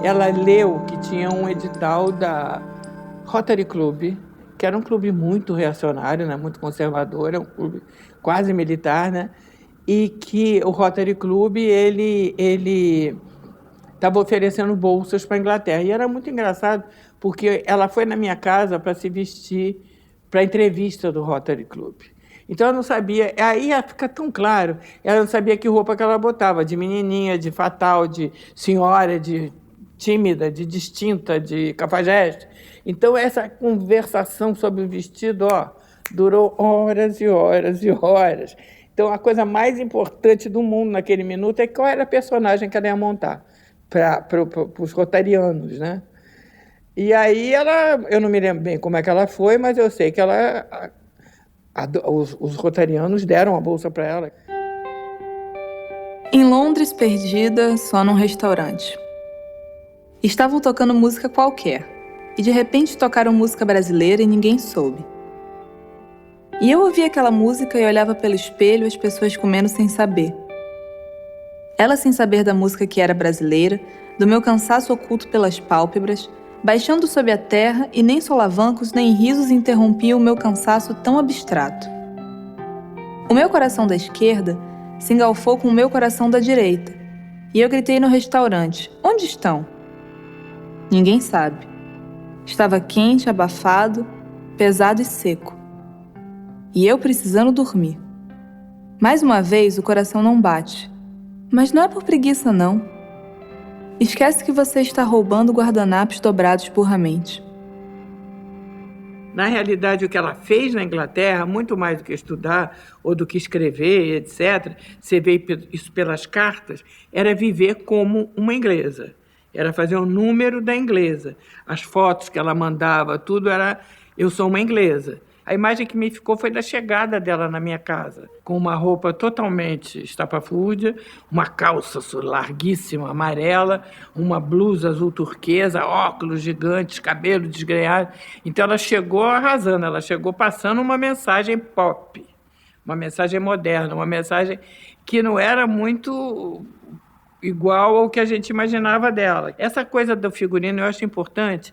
S7: ela leu que tinha um edital da Rotary Club, que era um clube muito reacionário, né, muito conservador, um clube quase militar, né, e que o Rotary Club ele estava oferecendo bolsas para a Inglaterra. E era muito engraçado, porque ela foi na minha casa para se vestir para a entrevista do Rotary Club. Então, eu não sabia, aí fica tão claro, ela não sabia que roupa que ela botava, de menininha, de fatal, de senhora, de tímida, de distinta, de cafajeste. Então, essa conversação sobre o vestido, durou horas e horas e horas. Então, a coisa mais importante do mundo naquele minuto é qual era a personagem que ela ia montar para os rotarianos, né? E aí, eu não me lembro bem como é que ela foi, mas eu sei que os rotarianos deram a bolsa para ela.
S2: Em Londres, perdida, só num restaurante. Estavam tocando música qualquer, e de repente tocaram música brasileira e ninguém soube. E eu ouvia aquela música e olhava pelo espelho as pessoas comendo sem saber. Ela sem saber da música que era brasileira, do meu cansaço oculto pelas pálpebras, baixando sob a terra e nem solavancos nem risos interrompiam o meu cansaço tão abstrato. O meu coração da esquerda se engalfou com o meu coração da direita, e eu gritei no restaurante: onde estão? Ninguém sabe. Estava quente, abafado, pesado e seco. E eu precisando dormir. Mais uma vez, o coração não bate. Mas não é por preguiça, não. Esquece que você está roubando guardanapos dobrados burramente.
S7: Na realidade, o que ela fez na Inglaterra, muito mais do que estudar ou do que escrever, etc., você vê isso pelas cartas, era viver como uma inglesa. Era fazer o número da inglesa. As fotos que ela mandava, tudo era: eu sou uma inglesa. A imagem que me ficou foi da chegada dela na minha casa, com uma roupa totalmente estapafúrdia, uma calça larguíssima, amarela, uma blusa azul turquesa, óculos gigantes, cabelo desgrenhado. Então ela chegou arrasando, ela chegou passando uma mensagem pop, uma mensagem moderna, uma mensagem que não era muito igual ao que a gente imaginava dela. Essa coisa do figurino eu acho importante,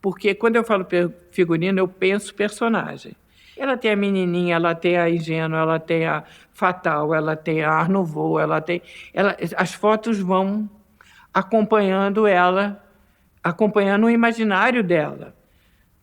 S7: porque quando eu falo figurino, eu penso personagem. Ela tem a menininha, ela tem a ingênua, ela tem a fatal, ela tem a Art Nouveau, as fotos vão acompanhando ela, acompanhando o imaginário dela.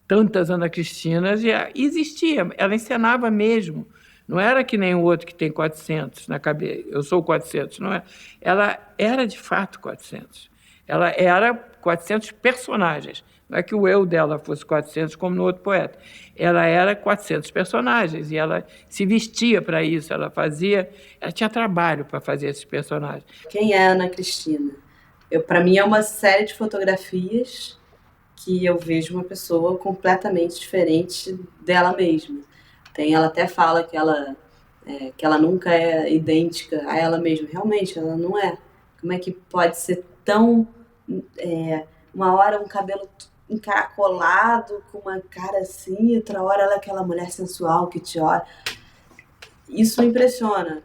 S7: Tantas Ana Cristinas, e existia, ela encenava mesmo. Não era que nem o outro que tem 400 na cabeça. Eu sou 400, não é? Ela era, de fato, 400. Ela era 400 personagens. Não é que o eu dela fosse 400 como no outro poeta. Ela era 400 personagens e ela se vestia para isso, ela tinha trabalho para fazer esses personagens.
S3: Quem é Ana Cristina? Para mim é uma série de fotografias que eu vejo uma pessoa completamente diferente dela mesma. Ela até fala que ela nunca é idêntica a ela mesma. Realmente, ela não é. Como é que pode ser tão... uma hora um cabelo encaracolado, com uma cara assim, e outra hora ela é aquela mulher sensual que te olha. Isso me impressiona.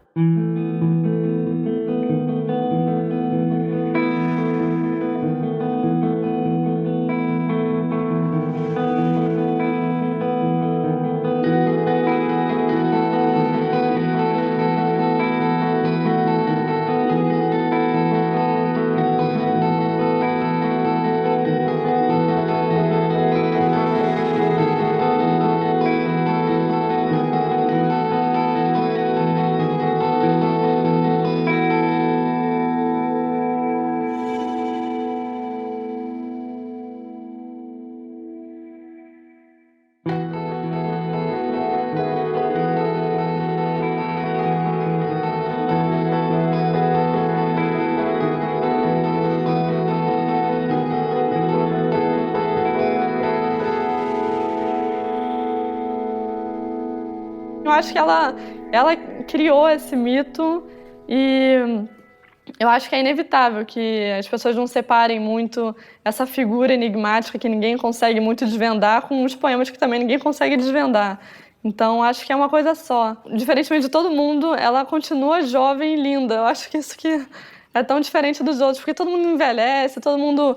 S11: Eu acho que ela criou esse mito e eu acho que é inevitável que as pessoas não separem muito essa figura enigmática que ninguém consegue muito desvendar com os poemas que também ninguém consegue desvendar. Então, acho que é uma coisa só. Diferentemente de todo mundo, ela continua jovem e linda. Eu acho que isso que é tão diferente dos outros, porque todo mundo envelhece, todo mundo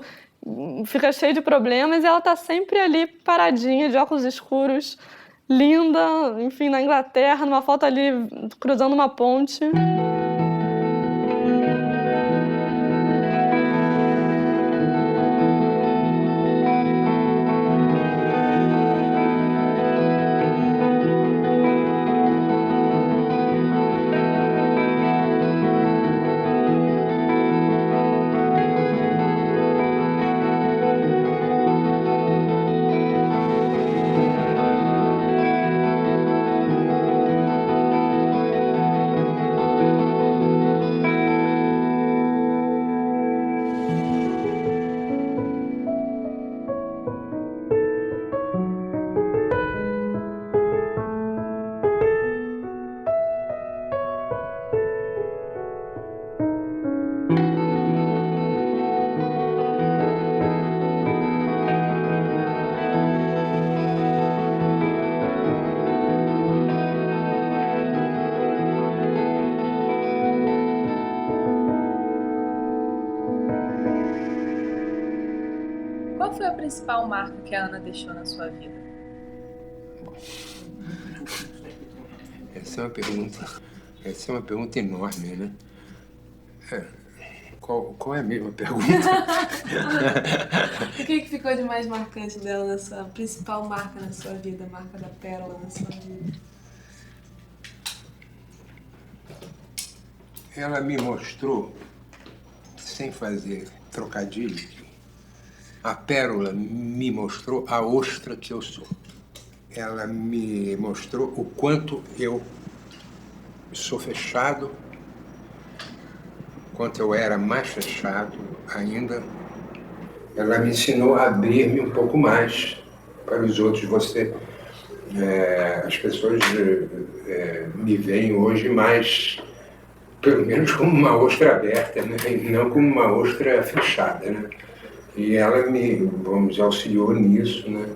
S11: fica cheio de problemas e ela tá sempre ali paradinha, de óculos escuros, linda, enfim, na Inglaterra, numa foto ali cruzando uma ponte.
S16: Qual foi a principal marca que a Ana deixou na sua vida?
S4: Essa é uma pergunta enorme, né? Qual é a mesma pergunta?
S16: O que ficou de mais marcante dela na sua principal marca na sua vida, a marca da pérola na sua vida?
S4: Ela me mostrou, sem fazer trocadilho, a pérola me mostrou a ostra que eu sou. Ela me mostrou o quanto eu sou fechado, o quanto eu era mais fechado ainda. Ela me ensinou a abrir-me um pouco mais para os outros. As pessoas me veem hoje mais, pelo menos como uma ostra aberta, né? E não como uma ostra fechada, né? E ela me auxiliou nisso, né?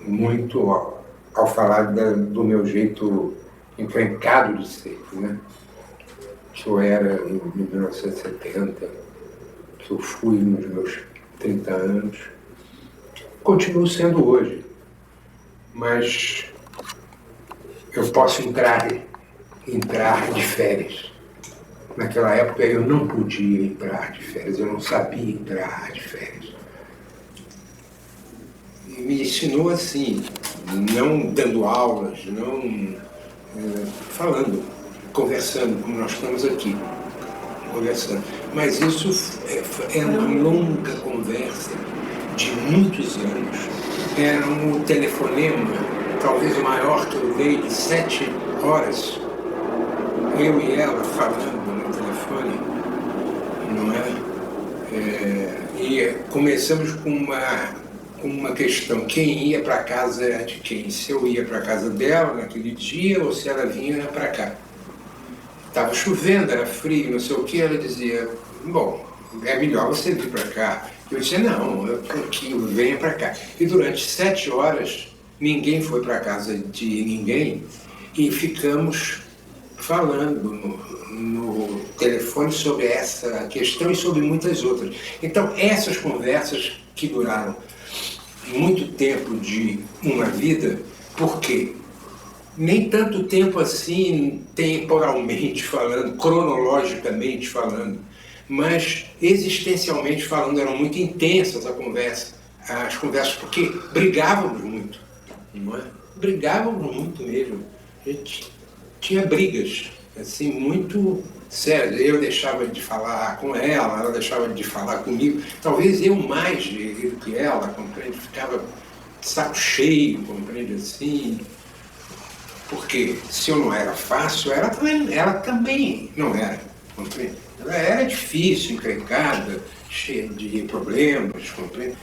S4: Muito ao falar do meu jeito encrencado de ser, né? Que eu era em 1970, que eu fui nos meus 30 anos. Continuo sendo hoje, mas eu posso entrar de férias. Naquela época eu não podia entrar de férias, eu não sabia entrar de férias. E me ensinou assim, não dando aulas, não falando, conversando, como nós estamos aqui, conversando. Mas isso é uma longa conversa de muitos anos. Era um telefonema, talvez o maior que eu dei, de 7 horas, eu e ela falando no telefone, não é? E começamos com uma questão: quem ia para casa de quem? Se eu ia para casa dela naquele dia ou se ela vinha para cá. Estava chovendo, era frio, não sei o que. Ela dizia: bom, é melhor você vir para cá. Eu disse: não, eu estou aqui, venha para cá. E durante 7 horas ninguém foi para casa de ninguém e ficamos falando no telefone sobre essa questão e sobre muitas outras. Então, essas conversas que duraram muito tempo de uma vida, por quê? Nem tanto tempo assim, temporalmente falando, cronologicamente falando, mas existencialmente falando, eram muito intensas as conversas, porque brigávamos muito, não é? Brigávamos muito mesmo. A gente tinha brigas, assim, muito sérias. Eu deixava de falar com ela deixava de falar comigo. Talvez eu mais do que ela, compreende? Ficava de saco cheio, compreende, assim. Porque se eu não era fácil, ela também não era, compreende? Ela era difícil, encrencada, cheia de problemas, compreende?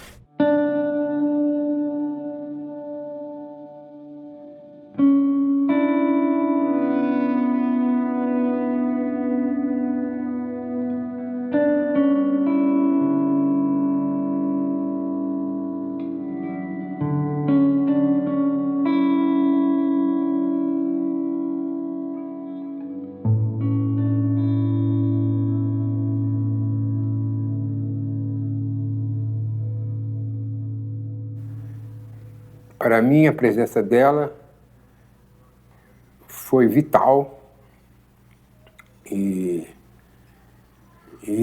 S4: Para mim, a presença dela foi vital e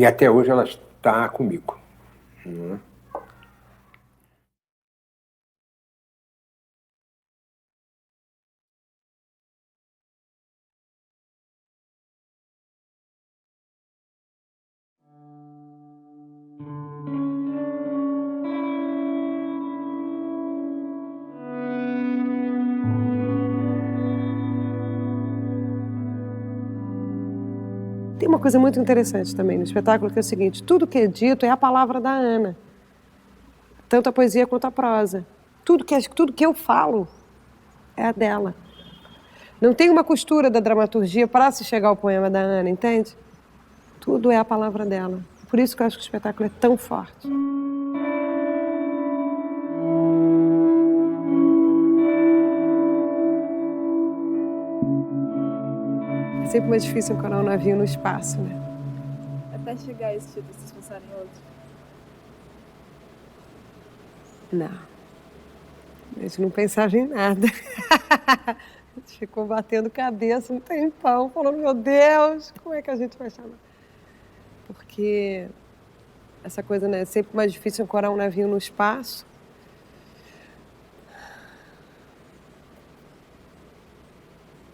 S4: até hoje ela está comigo. Né?
S17: Tem uma coisa muito interessante também no espetáculo, que é o seguinte: tudo que é dito é a palavra da Ana. Tanto a poesia quanto a prosa. Tudo que eu falo é a dela. Não tem uma costura da dramaturgia para se chegar ao poema da Ana, entende? Tudo é a palavra dela. Por isso que eu acho que o espetáculo é tão forte. É sempre mais difícil ancorar um navio no espaço, né?
S11: Até chegar a esse título, vocês pensaram em outro?
S17: Não. A gente não pensava em nada. A gente ficou batendo cabeça um tempão, falando, meu Deus, como é que a gente vai chamar? Porque essa coisa, né, é sempre mais difícil ancorar um navio no espaço.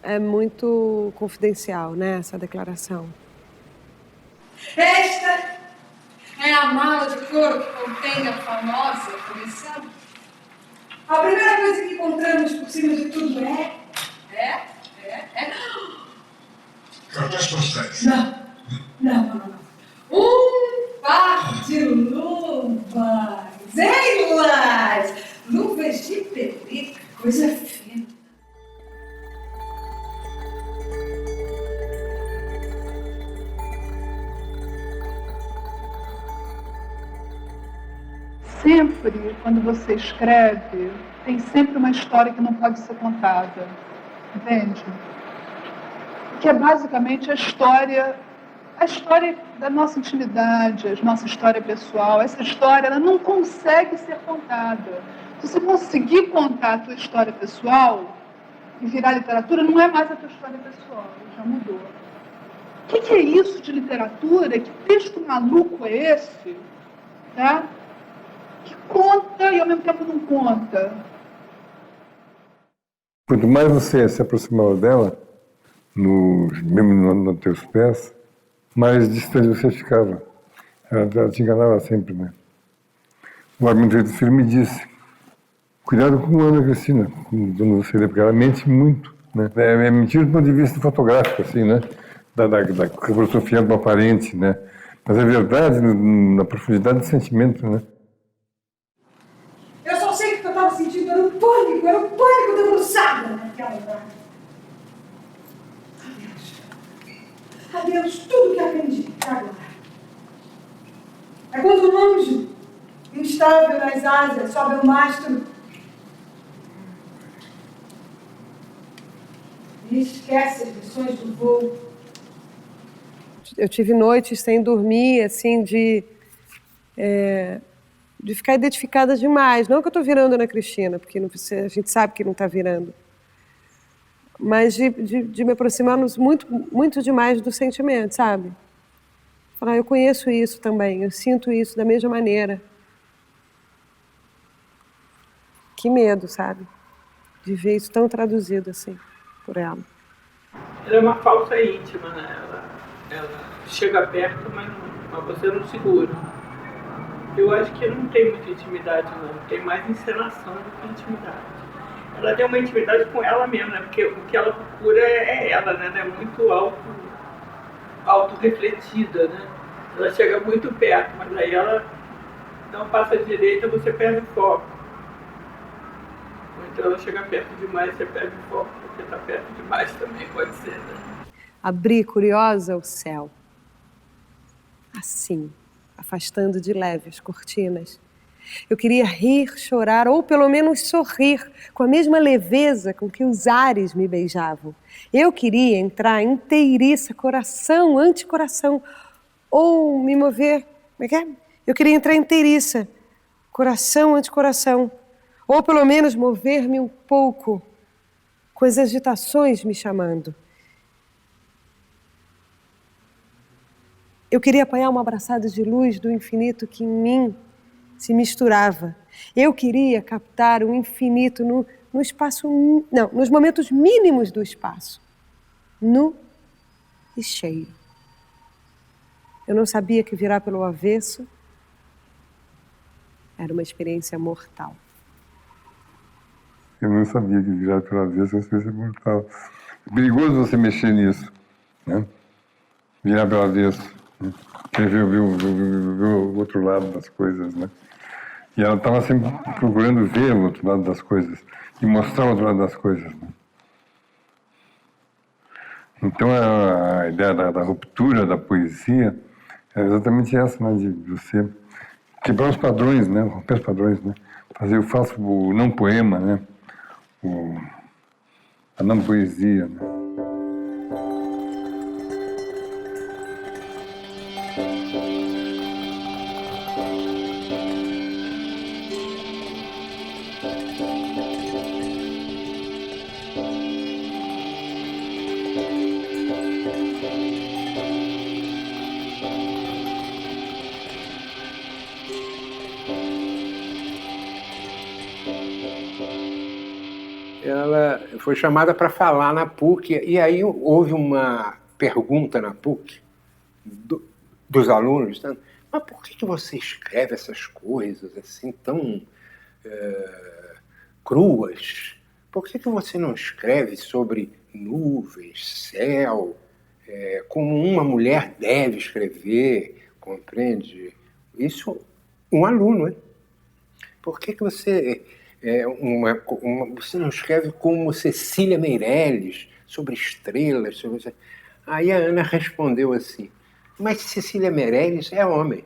S17: É muito confidencial, né, essa declaração.
S18: Esta é a mala de couro que contém a famosa coleção. A primeira coisa que encontramos por cima de tudo é...
S19: Cartões postais.
S18: Não. Um par de luvas. Elas! Luvas de pelica, coisa fina.
S1: Sempre, quando você escreve, tem sempre uma história que não pode ser contada, entende? Que é basicamente a história da nossa intimidade, a nossa história pessoal. Essa história, ela não consegue ser contada. Se você conseguir contar a tua história pessoal e virar literatura, não é mais a tua história pessoal, já mudou. O que é isso de literatura? Que texto maluco é esse? Tá? Que conta e ao mesmo tempo não conta.
S19: Quanto mais você se aproximava dela, mesmo nos teus pés, mais distante você ficava. Ela te enganava sempre, né? O amigo do filho me disse: cuidado com a Ana Cristina, quando você lê, porque ela mente muito, né? É mentira do ponto de vista fotográfico, assim, né? Da filosofia do aparente, né? Mas é verdade na profundidade do sentimento, né?
S18: Eu só sei que o que eu estava sentindo era um pânico debruçado naquela hora. Adeus, tudo que aprendi agora. É quando um anjo, instável nas asas, sobe o mastro e esquece as lições do voo.
S17: Eu tive noites sem dormir, assim, de ficar identificada demais. Não que eu estou virando Ana Cristina, porque a gente sabe que não está virando. Mas de me aproximarmos muito demais do sentimento, sabe? Falar, eu conheço isso também, eu sinto isso da mesma maneira. Que medo, sabe? De ver isso tão traduzido assim, por ela.
S5: Ela é uma falsa íntima, né? Ela chega perto, mas você não segura. Eu acho que não tem muita intimidade, não. Tem mais encenação do que intimidade. Ela tem uma intimidade com ela mesma, né? Porque o que ela procura é ela, né? Ela é muito auto-refletida, né? Ela chega muito perto, mas aí ela não passa à direita, você perde o foco. Ou então ela chega perto demais, você perde o foco, porque está perto demais também, pode ser, né?
S17: Abri, curiosa, o céu. Assim, afastando de leve as cortinas. Eu queria rir, chorar ou pelo menos sorrir com a mesma leveza com que os ares me beijavam. Eu queria entrar inteiriça, coração ante coração, ou me mover, como é que é? Eu queria entrar inteiriça, coração ante coração, Ou pelo menos mover-me um pouco, com as agitações me chamando. Eu queria apanhar uma abraçada de luz do infinito que em mim se misturava. Eu queria captar o infinito no espaço, não, nos momentos mínimos do espaço, nu e cheio. Eu não sabia que virar pelo avesso era uma experiência mortal.
S19: Eu não sabia que virar pelo avesso era uma experiência mortal. É perigoso você mexer nisso, né? Virar pelo avesso, né? Quer ver o outro lado das coisas, né? E ela estava sempre procurando ver o outro lado das coisas e mostrar o outro lado das coisas, né? Então a ideia da ruptura da poesia é exatamente essa, né? De você quebrar os padrões, né? Romper os padrões, né? Fazer o não poema, né? A não poesia, né?
S4: Ela foi chamada para falar na PUC, e aí houve uma pergunta na PUC dos alunos, dizendo: mas por que você escreve essas coisas assim tão cruas? Por que você não escreve sobre nuvens, céu, como uma mulher deve escrever, compreende? Isso, um aluno, hein? Por que você... você não escreve como Cecília Meirelles, sobre estrelas, sobre... Aí a Ana respondeu assim: mas Cecília Meirelles é homem.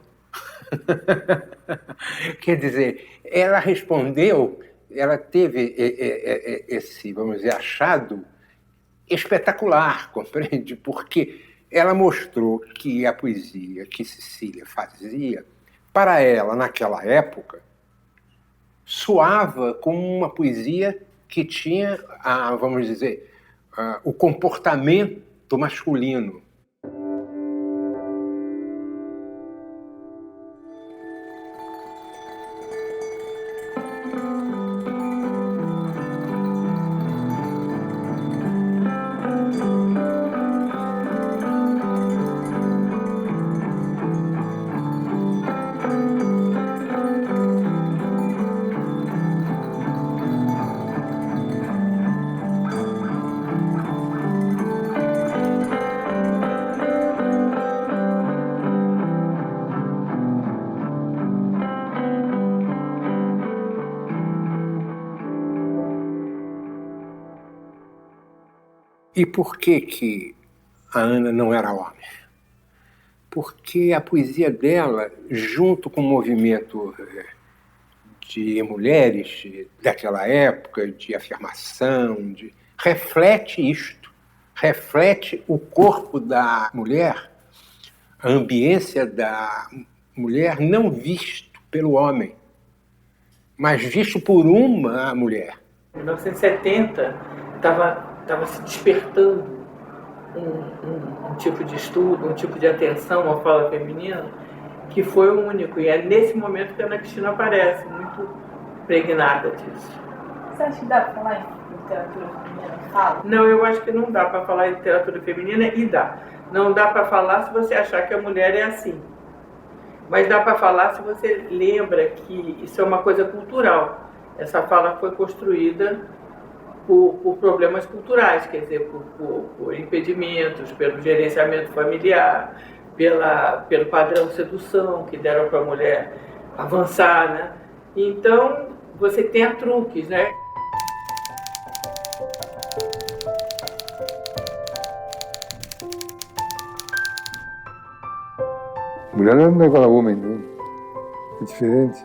S4: Quer dizer, ela respondeu, ela teve esse, vamos dizer, achado espetacular, compreende? Porque ela mostrou que a poesia que Cecília fazia, para ela, naquela época, soava como uma poesia que tinha, vamos dizer, o comportamento masculino. E por que a Ana não era homem? Porque a poesia dela, junto com o movimento de mulheres daquela época, de afirmação, reflete isto, reflete o corpo da mulher, a ambiência da mulher não visto pelo homem, mas visto por uma mulher.
S5: Em 1970, estava se despertando um tipo de estudo, um tipo de atenção à fala feminina, que foi o único. E é nesse momento que a Ana Cristina aparece, muito impregnada disso.
S11: Você acha que dá para falar em literatura feminina? Fala?
S5: Não, eu acho que não dá para falar em literatura feminina, e dá. Não dá para falar se você achar que a mulher é assim. Mas dá para falar se você lembra que isso é uma coisa cultural. Essa fala foi construída por problemas culturais, quer dizer, por impedimentos, pelo gerenciamento familiar, pelo padrão sedução que deram para a mulher avançar, né? Então, você tem truques, né?
S19: Mulher não é igual a homem, não. É diferente.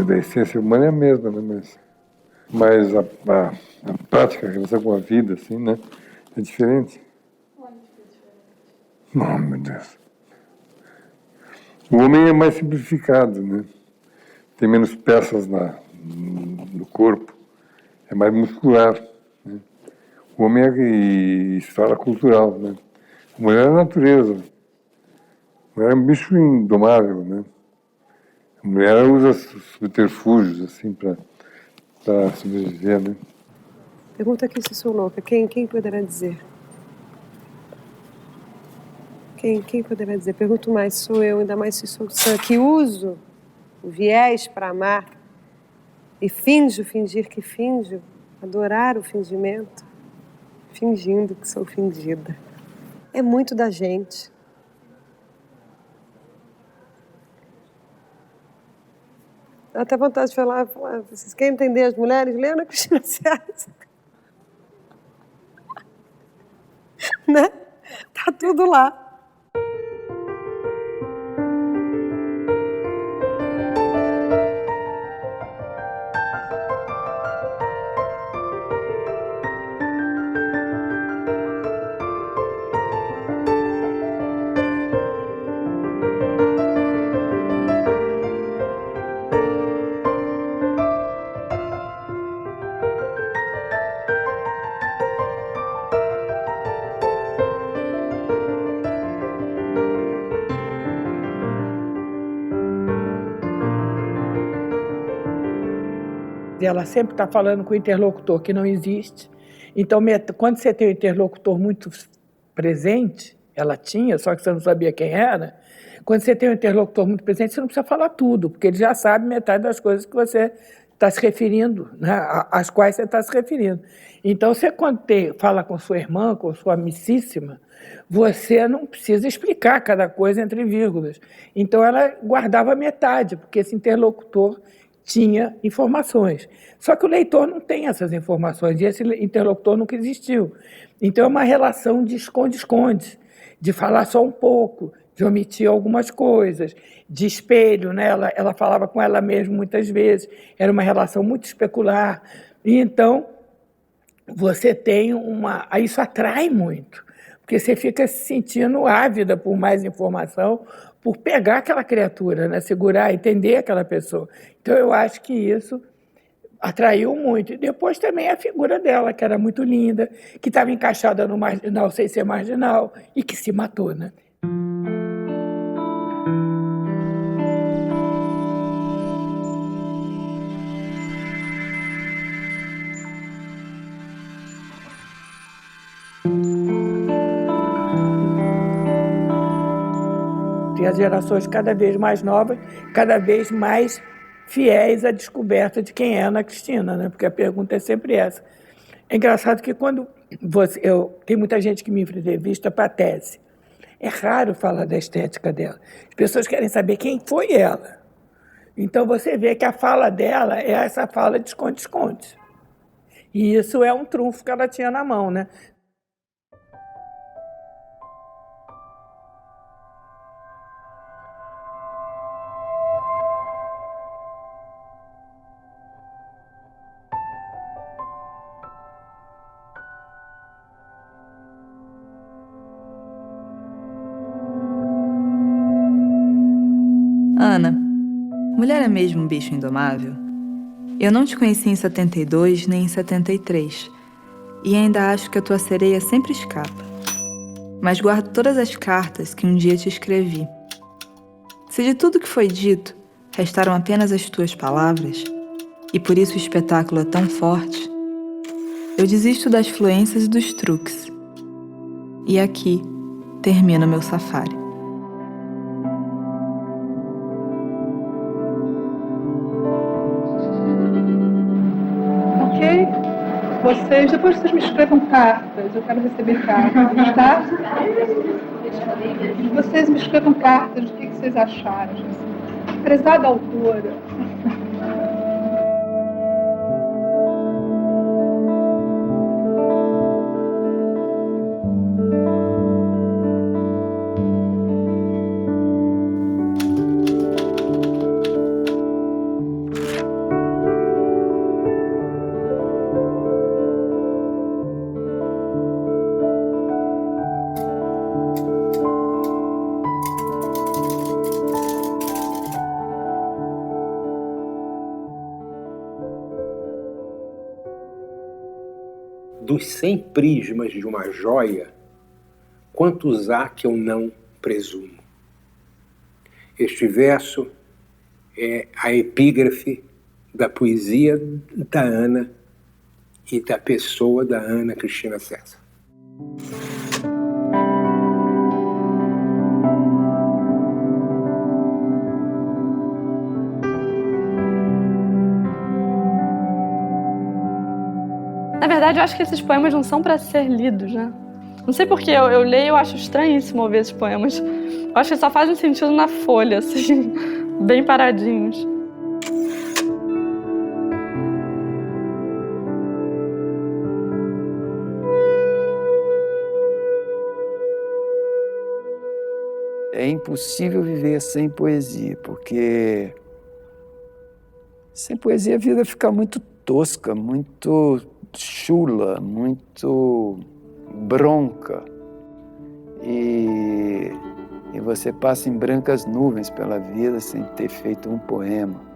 S19: Da essência humana é a mesma, né? Mas a prática, a relação com a vida, assim, né? É diferente. Não, meu Deus. O homem é mais simplificado, né? tem menos peças no corpo, é mais muscular. Né? O homem é história cultural, né? A mulher é a natureza. A mulher é um bicho indomável, né? A mulher usa subterfúgios, assim, para sobreviver, né?
S17: Pergunta aqui se sou louca. Quem poderá dizer? Quem poderá dizer? Pergunto mais, sou eu, ainda mais se sou sã, que uso o viés para amar e fingir que finjo, adorar o fingimento, fingindo que sou fingida. É muito da gente. Dá até vontade de falar, vocês querem entender as mulheres? Lê Ana Cristina César. Né? Tá tudo lá.
S7: Ela sempre está falando com o interlocutor que não existe. Então, quando você tem um interlocutor muito presente, ela tinha, só que você não sabia quem era, quando você tem um interlocutor muito presente, você não precisa falar tudo, porque ele já sabe metade das coisas que você está se referindo, né, às quais você está se referindo. Então, você quando fala com sua irmã, com sua amicíssima, você não precisa explicar cada coisa entre vírgulas. Então, ela guardava metade, porque esse interlocutor tinha informações. Só que o leitor não tem essas informações, e esse interlocutor nunca existiu. Então é uma relação de esconde-esconde, de falar só um pouco, de omitir algumas coisas, de espelho, né? Ela falava com ela mesma muitas vezes, era uma relação muito especular. E então você tem isso atrai muito, porque você fica se sentindo ávida por mais informação, por pegar aquela criatura, né? Segurar, entender aquela pessoa. Então, eu acho que isso atraiu muito. E depois também a figura dela, que era muito linda, que estava encaixada no marginal sem ser marginal, e que se matou, né? E as gerações cada vez mais novas, cada vez mais fiéis à descoberta de quem é Ana Cristina, né? Porque a pergunta é sempre essa. É engraçado que quando tem muita gente que me entrevista para a tese. É raro falar da estética dela. As pessoas querem saber quem foi ela. Então você vê que a fala dela é essa fala de esconde-esconde. E isso é um trunfo que ela tinha na mão, né?
S2: Ana, mulher é mesmo um bicho indomável? Eu não te conheci em 72 nem em 73, e ainda acho que a tua sereia sempre escapa. Mas guardo todas as cartas que um dia te escrevi. Se de tudo que foi dito restaram apenas as tuas palavras, e por isso o espetáculo é tão forte, eu desisto das fluências e dos truques. E aqui termina o meu safari.
S1: Depois vocês me escrevam cartas, eu quero receber cartas, tá? Vocês me escrevam cartas, o que vocês acharam? Prezada autora.
S4: dos 100 prismas de uma joia, quantos há que eu não presumo? Este verso é a epígrafe da poesia da Ana e da pessoa da Ana Cristina César.
S11: Na verdade, eu acho que esses poemas não são para ser lidos, né? Não sei porquê, eu leio e eu acho estranhíssimo ouvir esses poemas. Eu acho que só fazem sentido na folha, assim, bem paradinhos.
S9: É impossível viver sem poesia, porque sem poesia a vida fica muito tosca, muito chula, muito bronca. E você passa em brancas nuvens pela vida sem ter feito um poema.